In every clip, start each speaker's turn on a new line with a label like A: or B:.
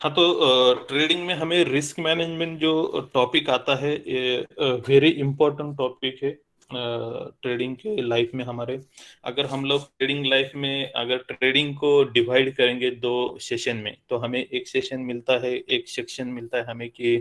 A: हाँ, तो ट्रेडिंग में हमें रिस्क मैनेजमेंट जो टॉपिक आता है, ये वेरी इंपॉर्टेंट टॉपिक है ट्रेडिंग के लाइफ में हमारे। अगर हम लोग ट्रेडिंग लाइफ में अगर ट्रेडिंग को डिवाइड करेंगे दो सेशन में, तो हमें एक सेशन मिलता है, एक सेक्शन मिलता है हमें कि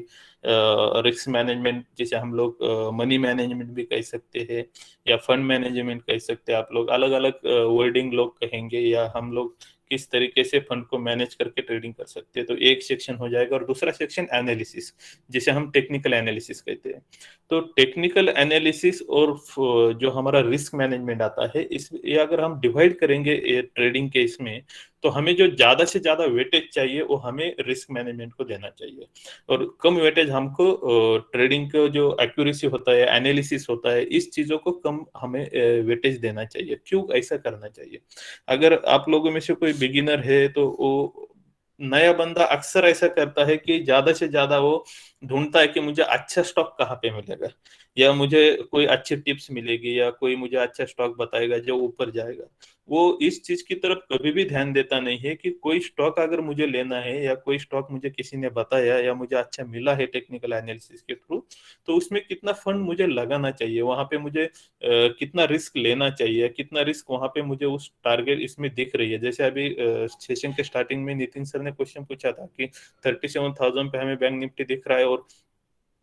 A: रिस्क मैनेजमेंट, जिसे हम लोग मनी मैनेजमेंट भी कह सकते हैं या फंड मैनेजमेंट कह सकते हैं। आप लोग अलग अलग वर्डिंग लोग कहेंगे, या हम लोग किस तरीके से फंड को मैनेज करके ट्रेडिंग कर सकते हैं। तो एक सेक्शन हो जाएगा, और दूसरा सेक्शन एनालिसिस, जिसे हम टेक्निकल एनालिसिस कहते हैं। तो टेक्निकल एनालिसिस और जो हमारा रिस्क मैनेजमेंट आता है, इस ये अगर हम डिवाइड करेंगे ये ट्रेडिंग के इसमें, तो हमें जो ज्यादा से ज्यादा वेटेज चाहिए वो हमें रिस्क मैनेजमेंट को देना चाहिए, और कम वेटेज हमको ट्रेडिंग का जो एक्यूरेसी होता है, एनालिसिस होता है, इस चीजों को कम हमें वेटेज देना चाहिए। क्यों ऐसा करना चाहिए? अगर आप लोगों में से कोई बिगिनर है, तो वो नया बंदा अक्सर ऐसा करता है कि ज्यादा से ज्यादा वो ढूंढता है कि मुझे अच्छा स्टॉक कहाँ पे मिलेगा, या मुझे कोई अच्छी टिप्स मिलेगी, या कोई मुझे अच्छा स्टॉक बताएगा जो ऊपर जाएगा। वो इस चीज की तरफ कभी भी ध्यान देता नहीं है कि कोई स्टॉक अगर मुझे लेना है, या कोई स्टॉक मुझे किसी ने बताया या मुझे अच्छा मिला है टेक्निकल एनालिसिस के थ्रू, तो उसमें कितना फंड मुझे लगाना चाहिए, वहां पे मुझे कितना रिस्क लेना चाहिए, कितना रिस्क वहां पे मुझे उस टारगेट इसमें दिख रही है। जैसे अभी सेशन के स्टार्टिंग में नितिन सर ने क्वेश्चन पूछा था कि 37,000 पे हमें बैंक निफ्टी दिख रहा है, और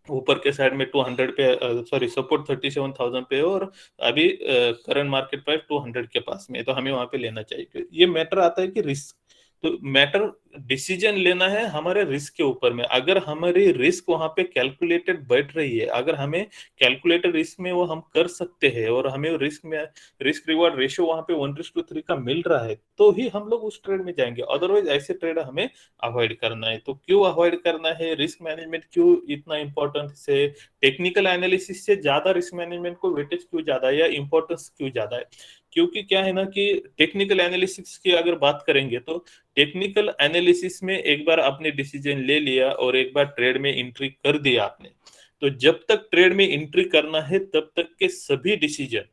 A: ऊपर के साइड में 200 पे, सॉरी, सपोर्ट 37,000 पे है, और अभी करंट मार्केट प्राइस 200 के पास में है, तो हमें वहां पे लेना चाहिए। तो ये मैटर आता है कि रिस्क, तो मैटर डिसीजन लेना है हमारे रिस्क के ऊपर में। अगर हमारी रिस्क वहां पे कैलकुलेटेड बैठ रही है, अगर हमें कैलकुलेटेड रिस्क में वो हम कर सकते हैं, और हमें रिस्क में रिस्क रिवॉर्ड रेशियो वहां पे 1:3 का मिल रहा है, तो ही हम लोग उस ट्रेड में जाएंगे। अदरवाइज ऐसे ट्रेड हमें अवॉइड करना है। तो क्यों अवॉइड करना है? रिस्क मैनेजमेंट क्यों इतना इंपॉर्टेंट से टेक्निकल एनालिसिस से ज्यादा रिस्क मैनेजमेंट को वेटेज क्यों ज्यादा है, या इंपॉर्टेंस क्यों ज्यादा है? क्योंकि क्या है ना कि टेक्निकल एनालिसिस की अगर बात करेंगे, तो टेक्निकल एनालिसिस में एक बार आपने डिसीजन ले लिया और एक बार ट्रेड में एंट्री कर दिया आपने, तो जब तक ट्रेड में एंट्री करना है तब तक के सभी डिसीजन,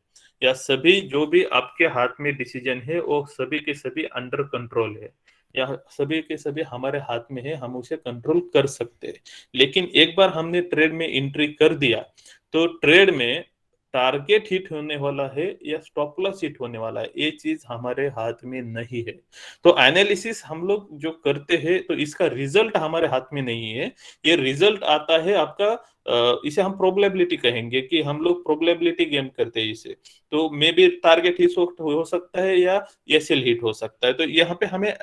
A: या सभी जो भी आपके हाथ में डिसीजन है, वो सभी के सभी अंडर कंट्रोल है, या सभी के सभी हमारे हाथ में है, हम उसे कंट्रोल कर सकते हैं। लेकिन एक बार हमने ट्रेड में एंट्री कर दिया, तो ट्रेड में टारगेट हिट होने वाला है या स्टॉप लॉस हिट होने वाला है, ये चीज हमारे हाथ में नहीं है। तो एनालिसिस हम लोग जो करते हैं, तो इसका रिजल्ट हमारे हाथ में नहीं है। ये रिजल्ट आता है आपका, इसे हम प्रोबेबिलिटी कहेंगे, कि हम लोग प्रोबेबिलिटी गेम करते हैं इसे। तो मे बी टारगेट हिट हो सकता है, या एसएल हिट हो सकता है। तो यहाँ पे हमें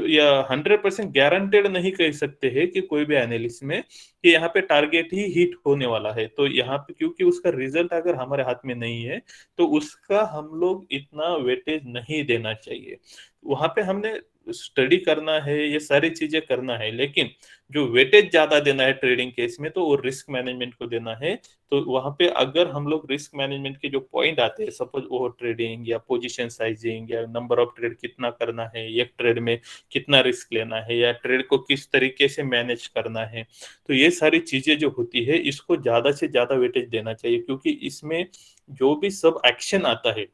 A: या 100% गारंटेड नहीं कह सकते हैं कि कोई भी एनालिसिस में कि यहाँ पे टारगेट ही हिट होने वाला है। तो यहाँ पे क्योंकि उसका रिजल्ट अगर हमारे हाथ में नहीं है, तो उसका हम लोग इतना वेटेज नहीं देना चाहिए। वहां पे हमने स्टडी करना है, ये सारी चीजें करना है, लेकिन जो वेटेज ज्यादा देना है ट्रेडिंग केस में, तो वो रिस्क मैनेजमेंट को देना है। तो वहां पे अगर हम लोग रिस्क मैनेजमेंट के जो पॉइंट आते हैं, सपोज ओवर ट्रेडिंग, या पोजीशन साइजिंग, या नंबर ऑफ ट्रेड कितना करना है, एक ट्रेड में कितना रिस्क लेना है, या ट्रेड को किस तरीके से मैनेज करना है, तो ये सारी चीजें जो होती है, इसको ज्यादा से ज्यादा वेटेज देना चाहिए। क्योंकि इसमें जो भी सब एक्शन आता है,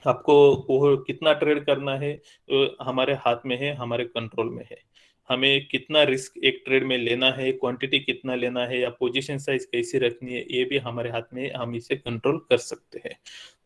A: आपको वो कितना ट्रेड करना है, हमारे हाथ में है, हमारे कंट्रोल में है। हमें कितना रिस्क एक ट्रेड में लेना है, क्वांटिटी कितना लेना है, या पोजीशन साइज कैसे रखनी है, ये भी हमारे हाथ में है, हम इसे कंट्रोल कर सकते हैं।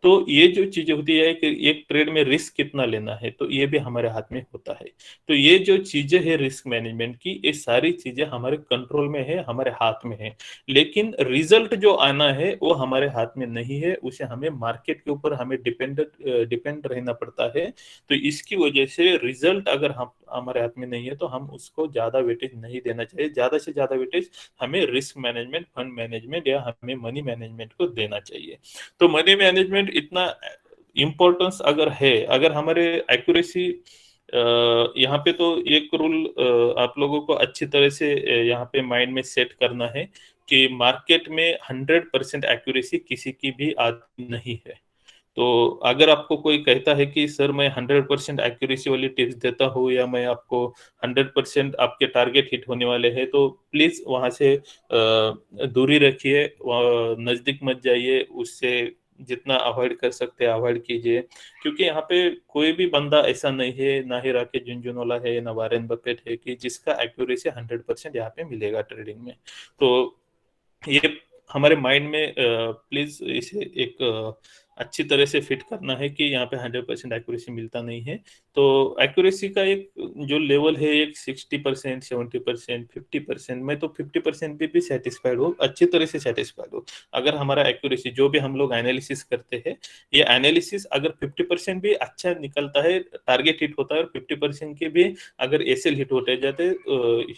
A: तो ये जो चीजें होती है कि एक ट्रेड में रिस्क कितना लेना है, तो ये भी हमारे हाथ में होता है। तो ये जो चीजें है रिस्क मैनेजमेंट की, ये सारी चीजें हमारे कंट्रोल में है, हमारे हाथ में है। लेकिन रिजल्ट जो आना है वो हमारे हाथ में नहीं है, उसे हमें मार्केट के ऊपर हमें डिपेंड रहना पड़ता है। तो इसकी वजह से रिजल्ट अगर हम हमारे हाथ में नहीं है, तो हम उसको ज्यादा वेटेज नहीं देना चाहिए। ज्यादा से ज्यादा वेटेज हमें रिस्क मैनेजमेंट, फंड मैनेजमेंट, या हमें मनी मैनेजमेंट को देना चाहिए। तो मनी मैनेजमेंट इतना इम्पोर्टेंस अगर है, अगर हमारे एक्यूरेसी, यहाँ पे तो एक रूल आप लोगों को अच्छी तरह से यहाँ पे माइंड में सेट करना है कि मार्केट में 100% एक्यूरेसी किसी की भी आती नहीं है। तो अगर आपको कोई कहता है कि सर मैं 100% एक्यूरेसी वाली टिप्स देता हूँ, या मैं आपको 100% आपके टारगेट हिट होने वाले हैं, तो प्लीज वहां से दूरी रखिए, नजदीक मत जाइए, उससे जितना अवॉइड कर सकते हैं अवॉइड कीजिए, क्योंकि यहाँ पे कोई भी बंदा ऐसा नहीं है, ना ही राकेश झुनझुनवाला है, ना वॉरेन बफेट है, कि जिसका एक्यूरेसी 100% यहाँ पे मिलेगा ट्रेडिंग में। तो ये हमारे माइंड में प्लीज इसे एक अच्छी तरह से फिट करना है कि यहाँ पे 100% एक्यूरेसी मिलता नहीं है। तो एक्यूरेसी का एक जो लेवल है, एक 60%, 70%, 50%, मैं तो 50% भी सेटिस्फाइड हूँ, अच्छी तरह से सेटिस्फाइड हूँ। अगर हमारा एक्यूरेसी जो भी हम लोग एनालिसिस करते हैं, ये एनालिसिस अगर 50% भी अच्छा निकलता है, टारगेट हिट होता है, और 50% के भी अगर एसएल हिट होते जाते,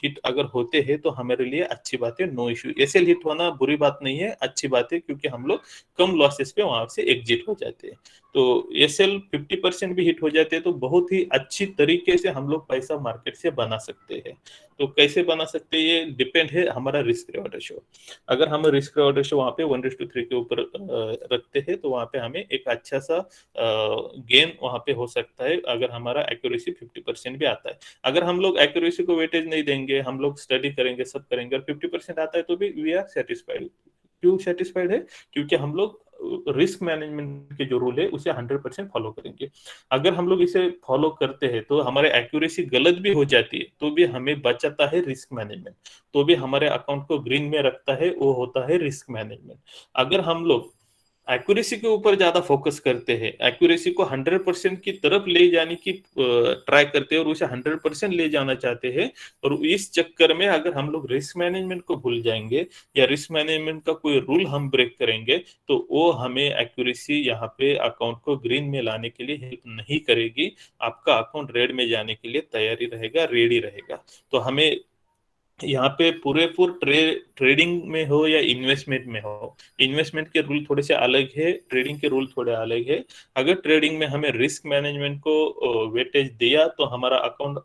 A: हिट अगर होते हैं, तो हमारे लिए अच्छी बात है, नो इश्यू। एसएल हिट होना बुरी बात नहीं है, अच्छी बात है, क्योंकि हम लोग कम लॉसेस पे वहां से एग्जिट हो जाते हैं। तो एसएल 50% भी हिट हो जाते हैं, तो बहुत ही अच्छी तरीके से हम लोग पैसा मार्केट से बना सकते हैं। तो कैसे बना सकते हैं, ये डिपेंड है हमारा रिस्क रिवॉर्ड रेशियो। अगर हम रिस्क रिवॉर्ड रेशियो वहां पे 1:3 के ऊपर रखते हैं, तो वहां पे हमें एक अच्छा सा गेन वहां पे हो सकता है, अगर हमारा एक्यूरेसी 50% भी आता है। अगर हम लोग एक्यूरेसी को वेटेज नहीं देंगे, हम लोग स्टडी करेंगे, सब करेंगे, और 50% आता है, तो भी वी आर सेटिस्फाइड। क्यों सेटिस्फाइड है? क्योंकि हम लोग रिस्क मैनेजमेंट के जो रूल है उसे 100% फॉलो करेंगे। अगर हम लोग इसे फॉलो करते हैं, तो हमारे एक्यूरेसी गलत भी हो जाती है, तो भी हमें बचाता है रिस्क मैनेजमेंट, तो भी हमारे अकाउंट को ग्रीन में रखता है, वो होता है रिस्क मैनेजमेंट। अगर हम लोग एक्यूरेसी के ऊपर ज्यादा फोकस करते हैं, एक्यूरेसी को 100% की तरफ ले जाने की ट्राई करते हैं, और उसे 100% ले जाना चाहते हैं, और इस चक्कर में अगर हम लोग रिस्क मैनेजमेंट को भूल जाएंगे, या रिस्क मैनेजमेंट का कोई रूल हम ब्रेक करेंगे, तो वो हमें एक्यूरेसी यहाँ पे अकाउंट को ग्रीन में लाने के लिए हेल्प नहीं करेगी। आपका अकाउंट रेड में जाने के लिए तैयारी रहेगा, रेडी रहेगा। तो हमें यहाँ पे पूरे पूर ट्रेडिंग में हो या इन्वेस्टमेंट में हो, इन्वेस्टमेंट के रूल थोड़े से अलग है, ट्रेडिंग के रूल थोड़े अलग है। अगर ट्रेडिंग में हमें रिस्क मैनेजमेंट को वेटेज दिया, तो हमारा अकाउंट,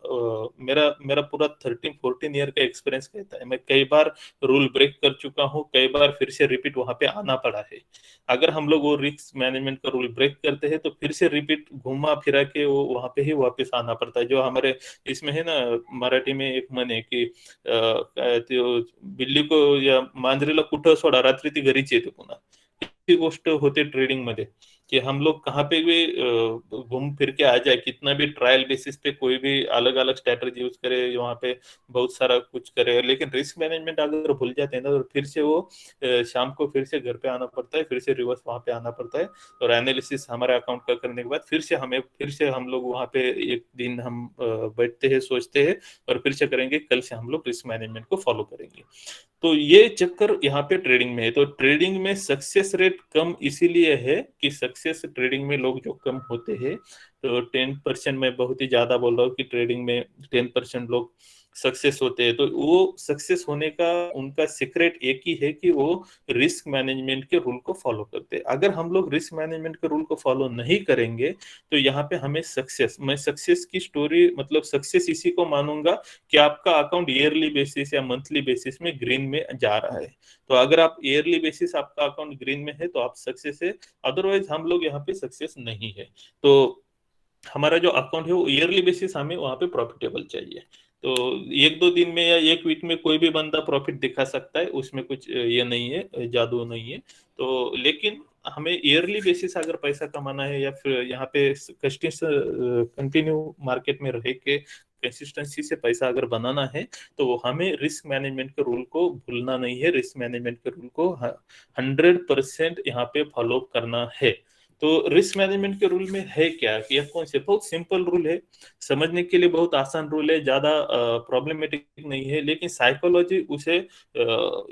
A: मेरा मेरा पूरा 13-14 ईयर का एक्सपीरियंस कहता है, मैं कई बार रूल ब्रेक कर चुका हूँ, कई बार फिर से रिपीट वहां पे आना पड़ा है। अगर हम लोग वो रिस्क मैनेजमेंट का रूल ब्रेक करते हैं, तो फिर से रिपीट घुमा फिरा के वो वहां पे ही वापस आना पड़ता है। जो हमारे इसमें है ना, मराठी में एक मन है कि काय ते बिल्ली को या मांजरीला कुठं सोडा, रात्री ती घरीच येते पुन्हा। ही गोष्ट होते ट्रेडिंग मध्ये, कि हम लोग कहाँ पे भी घूम फिर के आ जाए, कितना भी ट्रायल बेसिस पे कोई भी अलग अलग स्ट्रेटजी यूज करे, वहां पे बहुत सारा कुछ करे, लेकिन रिस्क मैनेजमेंट अगर भूल जाते हैं ना, तो फिर से वो शाम को फिर से घर पे आना पड़ता है, फिर से रिवर्स वहां पे आना पड़ता है, और एनालिसिस हमारे अकाउंट का करने के बाद फिर से हम लोग वहां पे एक दिन हम बैठते हैं, सोचते हैं, और फिर से करेंगे, कल से हम लोग रिस्क मैनेजमेंट को फॉलो करेंगे। तो ये चक्कर यहाँ पे ट्रेडिंग में है। तो ट्रेडिंग में सक्सेस रेट कम इसीलिए है कि सक्सेस ट्रेडिंग में लोग जो कम होते हैं, तो 10%, मैं बहुत ही ज्यादा बोल रहा हूँ कि ट्रेडिंग में 10% लोग सक्सेस होते हैं, तो वो सक्सेस होने का उनका सीक्रेट एक ही है कि वो रिस्क मैनेजमेंट के रूल को फॉलो करते हैं। अगर हम लोग रिस्क मैनेजमेंट के रूल को फॉलो नहीं करेंगे, तो यहाँ पे हमें मैं सक्सेस की स्टोरी, मतलब सक्सेस इसी को मानूंगा कि आपका अकाउंट ईयरली बेसिस या मंथली बेसिस में ग्रीन में जा रहा है। तो अगर आप ईयरली बेसिस आपका अकाउंट ग्रीन में है, तो आप सक्सेस है, अदरवाइज हम लोग यहाँ पे सक्सेस नहीं है। तो हमारा जो अकाउंट है वो ईयरली बेसिस हमें वहां पे प्रॉफिटेबल चाहिए। तो एक दो दिन में या एक वीक में कोई भी बंदा प्रॉफिट दिखा सकता है, उसमें कुछ ये नहीं है, जादू नहीं है। तो लेकिन हमें ईयरली बेसिस अगर पैसा कमाना है, या फिर यहाँ पे कंटिन्यू मार्केट में रह के कंसिस्टेंसी से पैसा अगर बनाना है, तो हमें रिस्क मैनेजमेंट के रूल को भूलना नहीं है, रिस्क मैनेजमेंट के रूल को 100% यहाँ पे फॉलो करना है। तो रिस्क मैनेजमेंट के रूल में है क्या, कि यह कौन से, बहुत सिंपल रूल है, समझने के लिए बहुत आसान रूल है, ज्यादा प्रॉब्लमेटिक नहीं है, लेकिन साइकोलॉजी उसे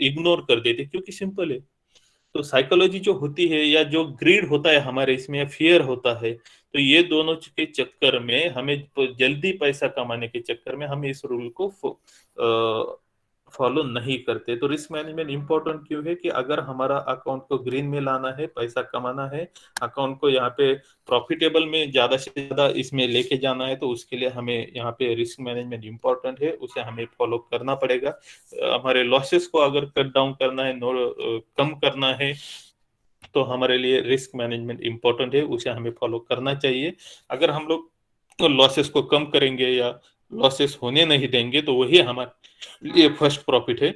A: इग्नोर कर देती है, क्योंकि सिंपल है। तो साइकोलॉजी जो होती है, या जो ग्रीड होता है हमारे इसमें, या फियर होता है, तो ये दोनों के चक्कर में हमें जल्दी पैसा कमाने के चक्कर में हम इस रूल को फॉलो नहीं करते। तो रिस्क मैनेजमेंट इंपॉर्टेंट क्यों है, कि अगर हमारा अकाउंट को ग्रीन में लाना है, पैसा कमाना है, अकाउंट को यहाँ पे प्रॉफिटेबल में ज्यादा से ज्यादा इसमें लेके जाना है, तो उसके लिए हमें यहाँ पे रिस्क मैनेजमेंट इंपॉर्टेंट है, उसे हमें फॉलो करना पड़ेगा। हमारे लॉसेस को अगर कट डाउन करना है, कम करना है, तो हमारे लिए रिस्क मैनेजमेंट इंपॉर्टेंट है, उसे हमें फॉलो करना चाहिए। अगर हम लोग लॉसेस को कम करेंगे, या लॉसेस होने नहीं देंगे, तो वही हमारे लिए फर्स्ट प्रॉफिट है।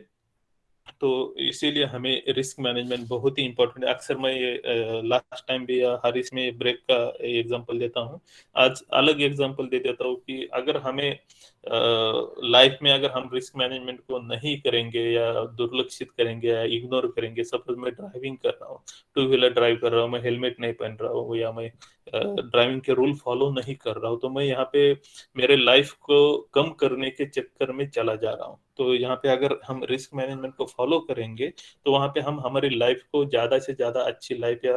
A: तो इसीलिए हमें रिस्क मैनेजमेंट बहुत ही इंपॉर्टेंट है। अक्सर मैं ये लास्ट टाइम भी या हर इसमें ब्रेक का एग्जांपल देता हूँ, आज अलग एग्जांपल दे देता हूँ कि अगर हमें लाइफ में अगर हम रिस्क मैनेजमेंट को नहीं करेंगे या दुर्लक्षित करेंगे या इग्नोर करेंगे, सपोज मैं ड्राइविंग कर रहा हूँ, टू व्हीलर ड्राइव कर रहा हूँ, मैं हेलमेट नहीं पहन रहा हूँ या मैं ड्राइविंग के रूल फॉलो नहीं कर रहा हूँ, तो मैं यहाँ पे मेरे लाइफ को कम करने के चक्कर में चला जा रहा हूँ। तो यहाँ पे अगर हम रिस्क मैनेजमेंट को फॉलो करेंगे तो वहाँ पे हम हमारी लाइफ को ज्यादा से ज्यादा अच्छी लाइफ या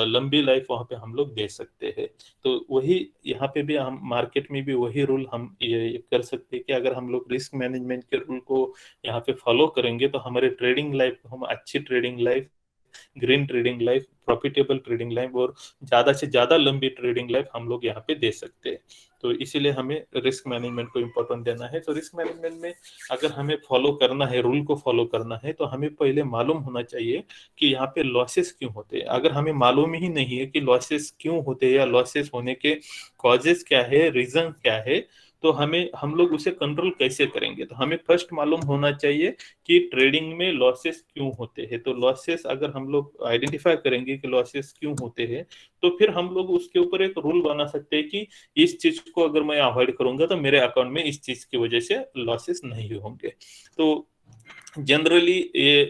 A: लंबी लाइफ वहाँ पे हम लोग दे सकते हैं। तो वही यहाँ पे भी हम मार्केट में भी वही रूल हम ये कर सकते हैं कि अगर हम लोग रिस्क मैनेजमेंट के रूल को यहाँ पे फॉलो करेंगे तो हमारे ट्रेडिंग लाइफ को हम अच्छी trading life, green trading life, profitable trading life और ज्यादा से ज्यादा लंबी ट्रेडिंग लाइफ हम लोग यहाँ पे दे सकते हैं। तो इसीलिए हमें रिस्क मैनेजमेंट को इम्पोर्टेंट देना है। तो रिस्क मैनेजमेंट में अगर हमें फॉलो करना है, रूल को फॉलो करना है, तो हमें पहले मालूम होना चाहिए कि यहाँ पे लॉसेस क्यों होते हैं। अगर हमें मालूम ही नहीं है कि लॉसेस क्यों होते हैं या लॉसेस होने के कॉजेस क्या है, रीजन क्या है, तो हमें हम लोग उसे कंट्रोल कैसे करेंगे। तो हमें फर्स्ट मालूम होना चाहिए कि ट्रेडिंग में लॉसेस क्यों होते हैं। तो लॉसेस अगर हम लोग आइडेंटिफाई करेंगे कि लॉसेस क्यों होते हैं, तो फिर हम लोग उसके ऊपर एक रूल बना सकते हैं कि इस चीज को अगर मैं अवॉइड करूंगा तो मेरे अकाउंट में इस चीज की वजह से लॉसेस नहीं होंगे। तो जनरली ये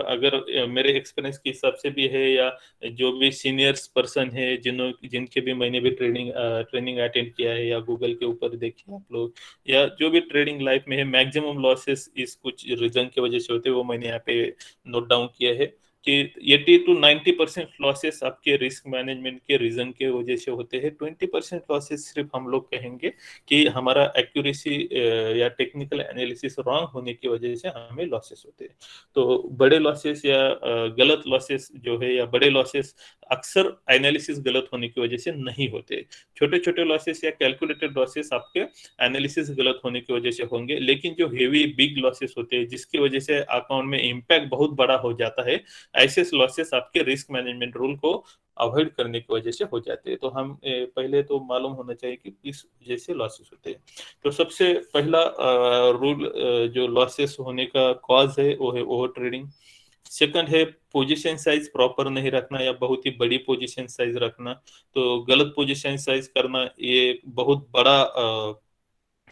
A: अगर मेरे एक्सपीरियंस के हिसाब से भी है या जो भी सीनियर्स पर्सन है जिनके भी मैंने भी ट्रेनिंग अटेंड किया है या गूगल के ऊपर देखिए आप लोग, या जो भी ट्रेडिंग लाइफ में है, मैक्सिमम लॉसेस इस कुछ रीजन की वजह से होते हैं, वो मैंने यहाँ पे नोट डाउन किया है कि 80 to 90% लॉसेस आपके रिस्क मैनेजमेंट के रीजन के वजह से होते हैं। 20% लॉसेस सिर्फ हम लोग कहेंगे कि हमारा एक्यूरेसी या टेक्निकल एनालिसिस रॉन्ग होने की वजह से हमें लॉसेस होते हैं। तो बड़े लॉसेस या गलत लॉसेस जो है या बड़े लॉसेस अक्सर एनालिसिस गलत होने की वजह से नहीं होते। छोटे छोटे लॉसेस या कैलकुलेटेड लॉसेस आपके एनालिसिस गलत होने की वजह से होंगे, लेकिन जो हेवी बिग लॉसेस होते हैं जिसकी वजह से अकाउंट में इम्पैक्ट बहुत बड़ा हो जाता है, ऐसे लॉसेस आपके रिस्क मैनेजमेंट रूल को अवॉइड करने की वजह से हो जाते हैं। तो हम पहले तो मालूम होना चाहिए कि किस वजह से लॉसेस होते हैं। तो सबसे पहला रूल जो लॉसेस होने का कॉज है वो है ओवर ट्रेडिंग। सेकंड है पोजीशन साइज प्रॉपर नहीं रखना या बहुत ही बड़ी पोजीशन साइज रखना। तो गलत पोजीशन साइज करना ये बहुत बड़ा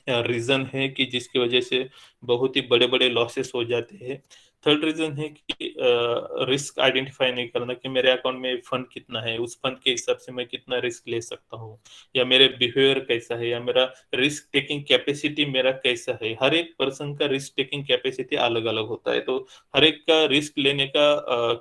A: रीजन है कि जिसकी वजह से बहुत ही बड़े बड़े लॉसेस हो जाते हैं। थर्ड रीजन है कि रिस्क आइडेंटिफाई नहीं करना कि मेरे अकाउंट में फंड कितना है, उस फंड के हिसाब से मैं कितना रिस्क ले सकता हूँ, या मेरे बिहेवियर कैसा है, या मेरा रिस्क टेकिंग कैपेसिटी मेरा कैसा है। हर एक पर्सन का रिस्क टेकिंग कैपेसिटी अलग अलग होता है। तो हर एक का रिस्क लेने का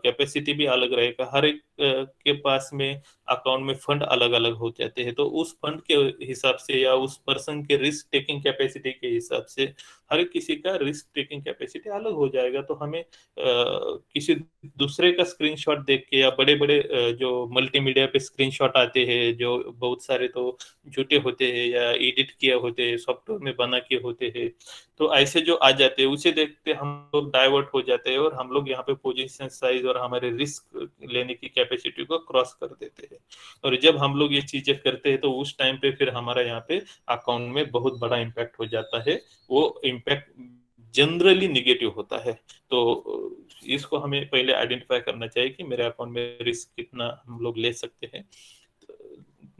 A: कैपेसिटी भी अलग रहेगा। हर एक के पास में अकाउंट में फंड अलग अलग हो जाते हैं। तो उस फंड के हिसाब से या उस पर्सन के रिस्क टेकिंग कैपेसिटी के हिसाब से हर किसी का रिस्क टेकिंग कैपेसिटी अलग हो जाएगा। तो हमें किसी दूसरे का स्क्रीनशॉट देख के या बड़े बड़े जो मल्टीमीडिया पे स्क्रीनशॉट आते हैं जो बहुत सारे तो झूठे होते हैं या एडिट किए होते हैं, सॉफ्टवेयर में बना के होते हैं, तो ऐसे जो आ जाते हैं उसे देखते हम लोग डाइवर्ट हो जाते हैं और हम लोग यहाँ पे पोजीशन साइज और हमारे रिस्क लेने की कैपेसिटी को क्रॉस कर देते हैं। और जब हम लोग ये चीजें करते हैं तो उस टाइम पे फिर हमारा यहाँ पे अकाउंट में बहुत बड़ा इम्पैक्ट हो जाता है। वो इम्पैक्ट जनरली निगेटिव होता है। तो इसको हमें पहले आइडेंटिफाई करना चाहिए कि मेरे अकाउंट में रिस्क कितना हम लोग ले सकते हैं।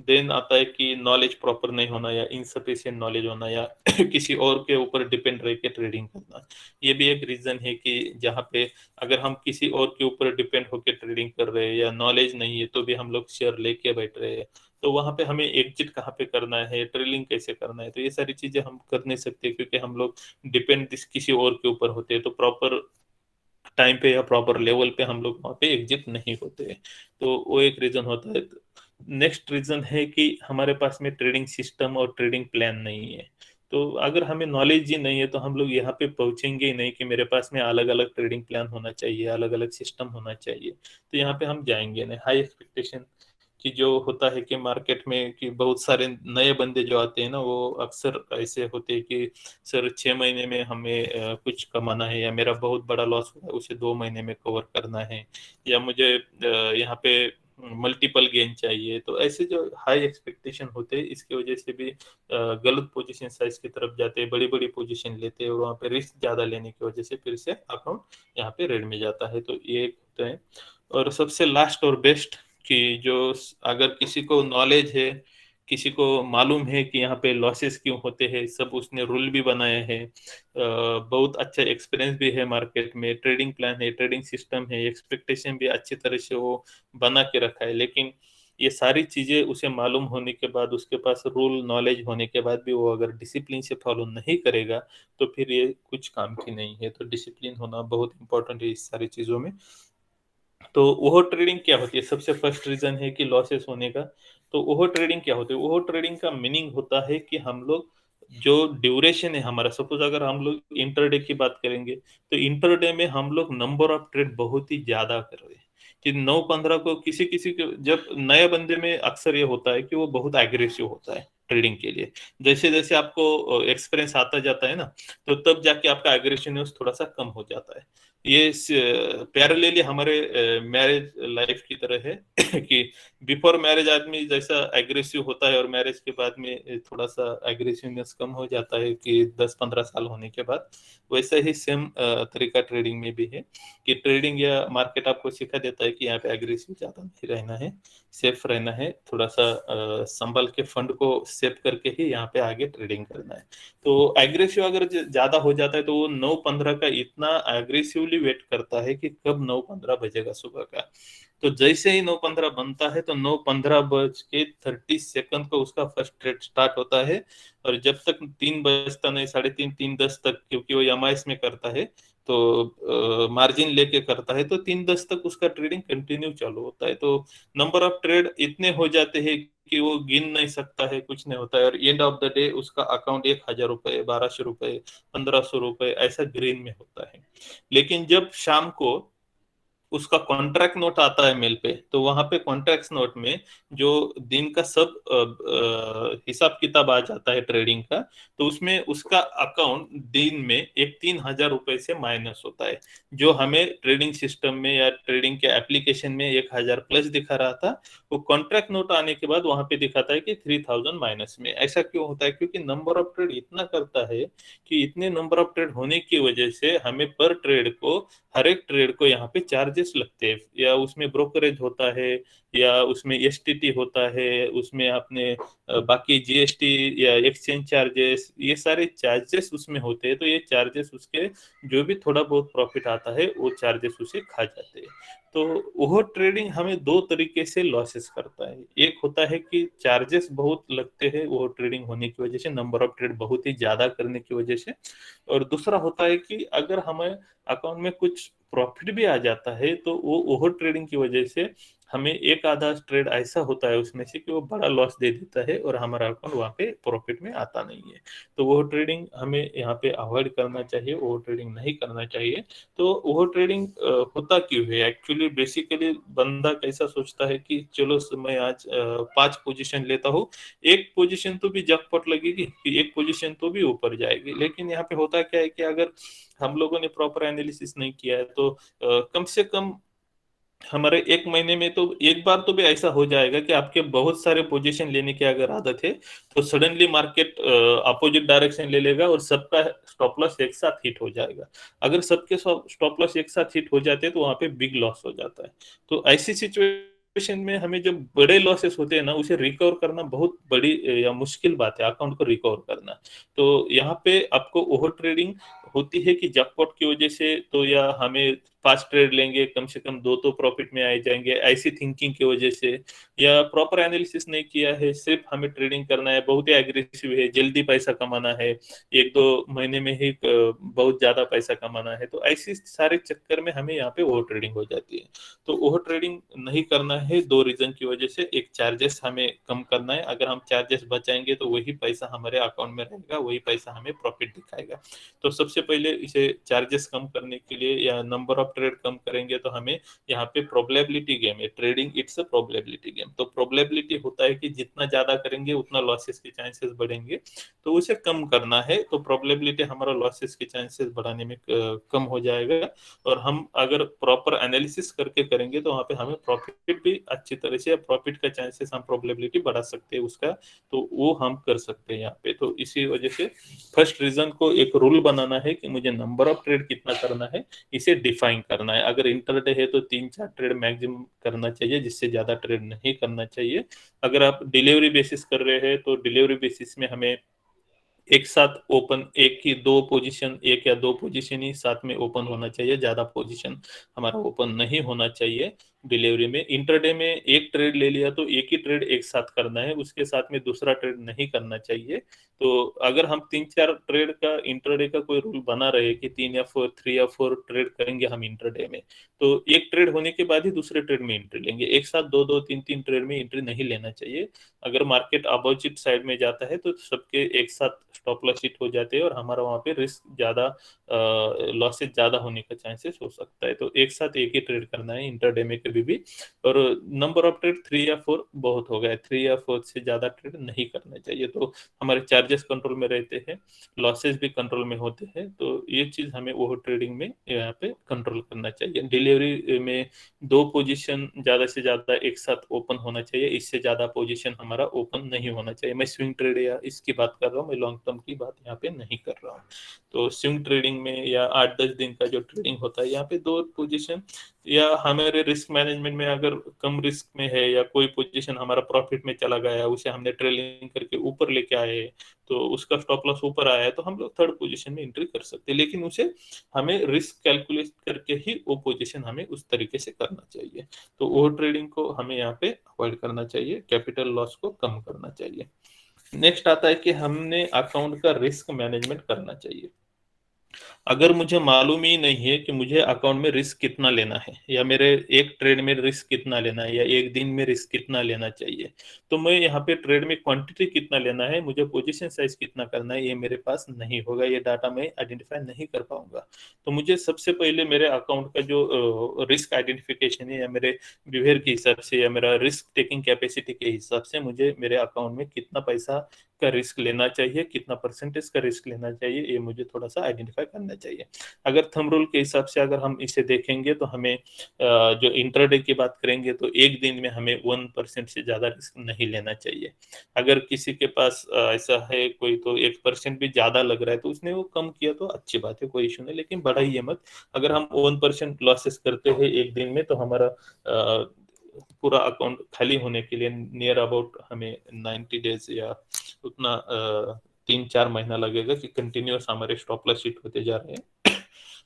A: देन आता है कि नॉलेज प्रॉपर नहीं होना या इनसफिशिएंट नॉलेज होना या किसी और के ऊपर डिपेंड रह के ट्रेडिंग करना। ये भी एक रीजन है कि जहाँ पे अगर हम किसी और के ऊपर डिपेंड होकर ट्रेडिंग कर रहे हैं या नॉलेज नहीं है तो भी हम लोग शेयर लेके बैठ रहे हैं, तो वहां पे हमें एग्जिट कहाँ पे करना है, ट्रेडिंग कैसे करना है, तो ये सारी चीजें हम कर नहीं सकते क्योंकि हम लोग डिपेंड किसी और के ऊपर होते हैं। तो प्रॉपर टाइम पे या प्रॉपर लेवल पे हम लोग वहाँ पे एग्जिट नहीं होते हैं। तो वो एक रीजन होता है। नेक्स्ट रीजन है कि हमारे पास में ट्रेडिंग सिस्टम और ट्रेडिंग प्लान नहीं है। तो अगर हमें नॉलेज ही नहीं है तो हम लोग यहाँ पे पहुंचेंगे ही नहीं कि मेरे पास में अलग अलग ट्रेडिंग प्लान होना चाहिए, अलग अलग सिस्टम होना चाहिए। तो यहाँ पे हम जाएंगे नहीं। हाई एक्सपेक्टेशन कि जो होता है कि मार्केट में कि बहुत सारे नए बंदे जो आते हैं ना वो अक्सर ऐसे होते हैं कि सर 6 महीने में हमें कुछ कमाना है, या मेरा बहुत बड़ा लॉस हुआ है उसे 2 महीने में कवर करना है, या मुझे यहाँ पे मल्टीपल गेन चाहिए, तो ऐसे जो हाई एक्सपेक्टेशन होते हैं इसकी वजह से भी गलत पोजीशन साइज की तरफ जाते हैं, बड़ी बड़ी पोजीशन लेते हैं और वहाँ पे रिस्क ज्यादा लेने की वजह से फिर से अकाउंट यहाँ पे रेड में जाता है। तो ये होता है। और सबसे लास्ट और बेस्ट कि जो अगर किसी को नॉलेज है, किसी को मालूम है कि यहाँ पे लॉसेस क्यों होते हैं, सब उसने रूल भी बनाया है, बहुत अच्छा एक्सपीरियंस भी है, मार्केट में ट्रेडिंग प्लान है, ट्रेडिंग सिस्टम है, एक्सपेक्टेशन भी अच्छी तरह से वो बना के रखा है, लेकिन ये सारी चीजें उसे मालूम होने के बाद, उसके पास रूल नॉलेज होने के बाद भी वो अगर डिसिप्लिन से फॉलो नहीं करेगा तो फिर ये कुछ काम की नहीं है। तो डिसिप्लिन होना बहुत इंपॉर्टेंट है इस सारी चीजों में। तो वो ट्रेडिंग क्या होती है? सबसे फर्स्ट रीजन है कि लॉसेस होने का। तो वो ट्रेडिंग क्या होती है? वो ट्रेडिंग का मीनिंग होता है कि हम लोग जो ड्यूरेशन है हमारा, सपोज अगर हम लोग इंटरडे की बात करेंगे तो इंटरडे में हम लोग नंबर ऑफ ट्रेड बहुत ही ज्यादा कर रहे हैं कि 9-15 को किसी किसी के, जब नए बंदे में अक्सर ये होता है कि वो बहुत एग्रेसिव होता है ट्रेडिंग के लिए। जैसे जैसे आपको एक्सपीरियंस आता जाता है ना, तो तब जाके आपका एग्रेसिवनेस थोड़ा सा कम हो जाता है। ये पैरेलली हमारे मैरिज लाइफ की तरह है कि बिफोर मैरिज आदमी जैसा एग्रेसिव होता है और मैरिज के बाद में थोड़ा सा एग्रेसिवनेस कम हो जाता है कि 10-15 साल होने के बाद। वैसा ही सेम तरीका ट्रेडिंग में भी है कि ट्रेडिंग या मार्केट आपको सिखा देता है कि यहाँ पे एग्रेसिव ज्यादा नहीं रहना है, सेफ रहना है, थोड़ा सा संभल के फंड को सेव करके ही यहाँ पे आगे ट्रेडिंग करना है। तो एग्रेसिव अगर ज्यादा हो जाता है तो वो 9-15 का इतना एग्रेसिवली वेट करता है कि कब 9-15 बजेगा सुबह का। तो जैसे ही 9:15 बनता है तो 9:15 बज के 30 सेकंड को उसका फर्स्ट ट्रेड स्टार्ट होता है। और जब तक 3 बजता नहीं, 3:30, 3:10 तक, क्योंकि वो एमआईएस में करता है तो मार्जिन लेके करता है, तो 3:10 तक उसका ट्रेडिंग कंटिन्यू चालू होता है। तो नंबर ऑफ ट्रेड इतने हो जाते हैं कि वो गिन नहीं सकता है, कुछ नहीं होता है, और एंड ऑफ द डे उसका अकाउंट 1,000 रुपए, 1,200 रुपए, 1,500 रुपए ऐसा ग्रीन में होता है। लेकिन जब शाम को उसका कॉन्ट्रैक्ट नोट आता है मेल पे, तो वहां पे कॉन्ट्रैक्ट नोट में जो दिन का सब हिसाब किताब आ जाता है ट्रेडिंग का, तो उसमें उसका अकाउंट दिन में एक 3,000 रुपए से माइनस होता है। जो हमें ट्रेडिंग सिस्टम में या ट्रेडिंग के एप्लीकेशन में 1,000 प्लस दिखा रहा था, वो कॉन्ट्रैक्ट नोट आने के बाद वहां पे दिखाता है कि 3,000 माइनस में। ऐसा क्यों होता है? क्योंकि नंबर ऑफ ट्रेड इतना करता है कि इतने नंबर ऑफ ट्रेड होने की वजह से हमें पर ट्रेड को, हर एक ट्रेड को यहाँ पे चार्जेस लगते हैं, या उसमें ब्रोकरेज होता है, या उसमें एसटीटी होता है, उसमें आपने बाकी जीएसटी या एक्सचेंज चार्जेस, ये सारे चार्जेस उसमें होते हैं। तो ये चार्जेस उसके जो भी थोड़ा बहुत प्रॉफिट आता है वो चार्जेस उसे खा जाते हैं। तो वो ट्रेडिंग हमें दो तरीके से लॉसेस करता है। एक होता है कि चार्जेस बहुत लगते हैं वो ट्रेडिंग होने की वजह से, नंबर ऑफ ट्रेड बहुत ही ज्यादा करने की वजह से। और दूसरा होता है कि अगर हमें अकाउंट में कुछ प्रॉफिट भी आ जाता है तो वो ओवर ट्रेडिंग की वजह से हमें एक आधा ट्रेड ऐसा होता है उसमें से कि वो बड़ा लॉस दे देता है और हमारा अकाउंट वहाँ पे प्रॉफिट में आता नहीं है। तो वो ट्रेडिंग हमें यहाँ पे अवॉइड करना चाहिए, वो ट्रेडिंग नहीं करना चाहिए। तो वो ट्रेडिंग होता क्यों है एक्चुअली? बेसिकली बंदा कैसा सोचता है कि चलो मैं आज 5 पोजीशन लेता हूँ, एक पोजीशन तो भी जैकपॉट लगेगी कि एक पोजीशन तो भी ऊपर जाएगी। लेकिन यहाँ पे होता क्या है कि अगर हम लोगों ने प्रॉपर एनालिसिस नहीं किया है तो कम से कम हमारे एक महीने में तो एक बार तो भी ऐसा हो जाएगा कि आपके बहुत सारे पोजीशन लेने की अगर आदत है तो सडनली मार्केट अपोजिट डायरेक्शन ले लेगा और सबका स्टॉप लॉस एक साथ हिट हो जाएगा। अगर सबके स्टॉप लॉस एक साथ हिट हो जाते हैं तो वहां पे बिग लॉस हो जाता है। तो ऐसी सिचुएशन में हमें जब बड़े लॉसेस होते हैं ना, उसे रिकवर करना बहुत बड़ी या मुश्किल बात है, अकाउंट को रिकवर करना। तो यहाँ पे आपको ओवर ट्रेडिंग होती है कि जैकपॉट की वजह से, तो या हमें 5 ट्रेड लेंगे कम से कम 2 तो प्रॉफिट में आ जाएंगे, ऐसी थिंकिंग की वजह से, या प्रॉपर एनालिसिस नहीं किया है, सिर्फ हमें ट्रेडिंग करना है, बहुत ही एग्रेसिव है, जल्दी पैसा कमाना है, 1-2 महीने में ही बहुत ज्यादा पैसा कमाना है, तो ऐसी सारे चक्कर में हमें यहाँ पे ओवर ट्रेडिंग हो जाती है। तो ओवर ट्रेडिंग नहीं करना है 2 रीजन की वजह से। एक, चार्जेस हमें कम करना है, अगर हम चार्जेस बचाएंगे तो वही पैसा हमारे अकाउंट में रहेगा, वही पैसा हमें प्रॉफिट दिखाएगा। तो सबसे सबसे पहले इसे चार्जेस कम करने के लिए या नंबर ऑफ ट्रेड कम करेंगे तो हमें यहाँ पे प्रोबेबिलिटी गेम है, trading it's a probability game. तो प्रोबेबिलिटी होता है कि जितना ज्यादा करेंगे उतना लॉसेस के चांसेस बढ़ेंगे, तो उसे कम करना है। तो प्रोबेबिलिटी हमारा लॉसेस के चांसेस बढ़ाने में कम हो जाएगा। और हम अगर प्रॉपर एनालिसिस करके करेंगे तो वहाँ पे हमें प्रॉफिट भी अच्छी तरह से, प्रॉफिट का चांसेस हम प्रोबेबिलिटी बढ़ा सकते हैं उसका, तो वो हम कर सकते हैं यहाँ पे। तो इसी वजह से फर्स्ट रीजन को एक रूल बनाना है कि मुझे नंबर ऑफ ट्रेड कितना करना है, इसे डिफाइन करना है। अगर इंटरडे है तो 3-4 ट्रेड मैक्सिमम करना चाहिए, जिससे ज्यादा ट्रेड नहीं करना चाहिए। अगर आप डिलीवरी बेसिस कर रहे हैं तो डिलीवरी बेसिस में हमें एक साथ ओपन, एक ही दो पोजीशन, एक या दो पोजीशन ही साथ में ओपन होना चाहिए, ज्यादा पोजीशन हमारा ओपन नहीं होना चाहिए डिलीवरी में। इंटरडे में एक ट्रेड ले लिया तो एक ही ट्रेड एक साथ करना है, उसके साथ में दूसरा ट्रेड नहीं करना चाहिए। तो अगर हम 3-4 ट्रेड का इंटरडे का कोई रूल बना रहे कि 3 या 4 ट्रेड करेंगे हम इंटरडे में, तो एक ट्रेड होने के बाद ही दूसरे ट्रेड में एंट्री लेंगे, एक साथ दो दो तीन तीन ट्रेड में एंट्री नहीं लेना चाहिए। अगर मार्केट अपोजिट साइड में जाता है तो सबके एक साथ स्टॉप लॉस हिट हो जाते हैं और हमारा वहां पे रिस्क ज्यादा, लॉसेस ज्यादा होने का चांसेस हो सकता है। तो एक साथ एक ही ट्रेड करना है इंटरडे में कभी भी। और नंबर ऑफ ट्रेड 3 या 4 बहुत हो गया, 3 या 4 से ज्यादा ट्रेड नहीं करना चाहिए। तो हमारे चार्जेस कंट्रोल में रहते हैं, लॉसेस भी कंट्रोल में होते हैं। तो ये चीज हमें वो ट्रेडिंग में यहाँ पे कंट्रोल करना चाहिए। डिलीवरी में दो पोजीशन ज्यादा से ज्यादा एक साथ ओपन होना चाहिए, इससे ज्यादा पोजीशन हमारा ओपन नहीं होना चाहिए। मैं स्विंग ट्रेड या इसकी बात कर रहा हूँ, मैं लॉन्ग टर्म की बात यहाँ पे नहीं कर रहा हूँ। तो स्विंग ट्रेडिंग में या 8-10 दिन का जो ट्रेडिंग होता है, यहाँ पे दो पोजीशन, या हमारे रिस्क मैनेजमेंट में अगर कम रिस्क में है या कोई पोजीशन हमारा प्रॉफिट में चला गया, उसे हमने ट्रेलिंग करके ऊपर लेके आए, तो उसका स्टॉप लॉस ऊपर आया है, तो हम लोग थर्ड पोजीशन में एंट्री कर सकते हैं। लेकिन उसे हमें रिस्क कैलकुलेट करके ही वो पोजीशन हमें उस तरीके से करना चाहिए। तो ओवर ट्रेडिंग को हमें यहाँ पे अवॉइड करना चाहिए, कैपिटल लॉस को कम करना चाहिए। नेक्स्ट आता है कि हमने अकाउंट का रिस्क मैनेजमेंट करना चाहिए। अगर मुझे मालूम ही नहीं है कि मुझे अकाउंट में रिस्क कितना लेना है, या मेरे एक ट्रेड में रिस्क कितना लेना है, या एक दिन में रिस्क कितना लेना चाहिए, तो मैं यहाँ पे ट्रेड में क्वांटिटी कितना लेना है, मुझे पोजीशन साइज कितना करना है, ये मेरे पास नहीं होगा, ये डाटा मैं आइडेंटिफाई नहीं कर पाऊंगा। तो मुझे सबसे पहले मेरे अकाउंट का जो रिस्क आइडेंटिफिकेशन है, या मेरे बिहेवियर के हिसाब से, या मेरा रिस्क टेकिंग कैपेसिटी के हिसाब से, मुझे मेरे अकाउंट में कितना पैसा का रिस्क लेना चाहिए, कितना परसेंटेज का रिस्क लेना चाहिए, ये मुझे थोड़ा सा आइडेंटिफाई करना चाहिए। अगर थंब रूल के हिसाब से अगर हम इसे देखेंगे तो हमें जो इंट्राडे की बात करेंगे तो एक दिन में हमें 1% से ज्यादा रिस्क नहीं लेना चाहिए। अगर किसी के पास ऐसा है कोई, तो 1% भी ज्यादा लग रहा है तो उसने वो कम किया तो अच्छी बात है, कोई इशू नहीं, लेकिन बढ़ाइए मत। अगर हम 1% लॉसेस करते हैं एक दिन में, तो हमारा पूरा अकाउंट खाली होने के लिए नियर अबाउट हमें 90 डेज या उतना 3-4 महीना लगेगा कि कंटिन्यूअस हमारे स्टॉप लॉस हिट होते जा रहे हैं।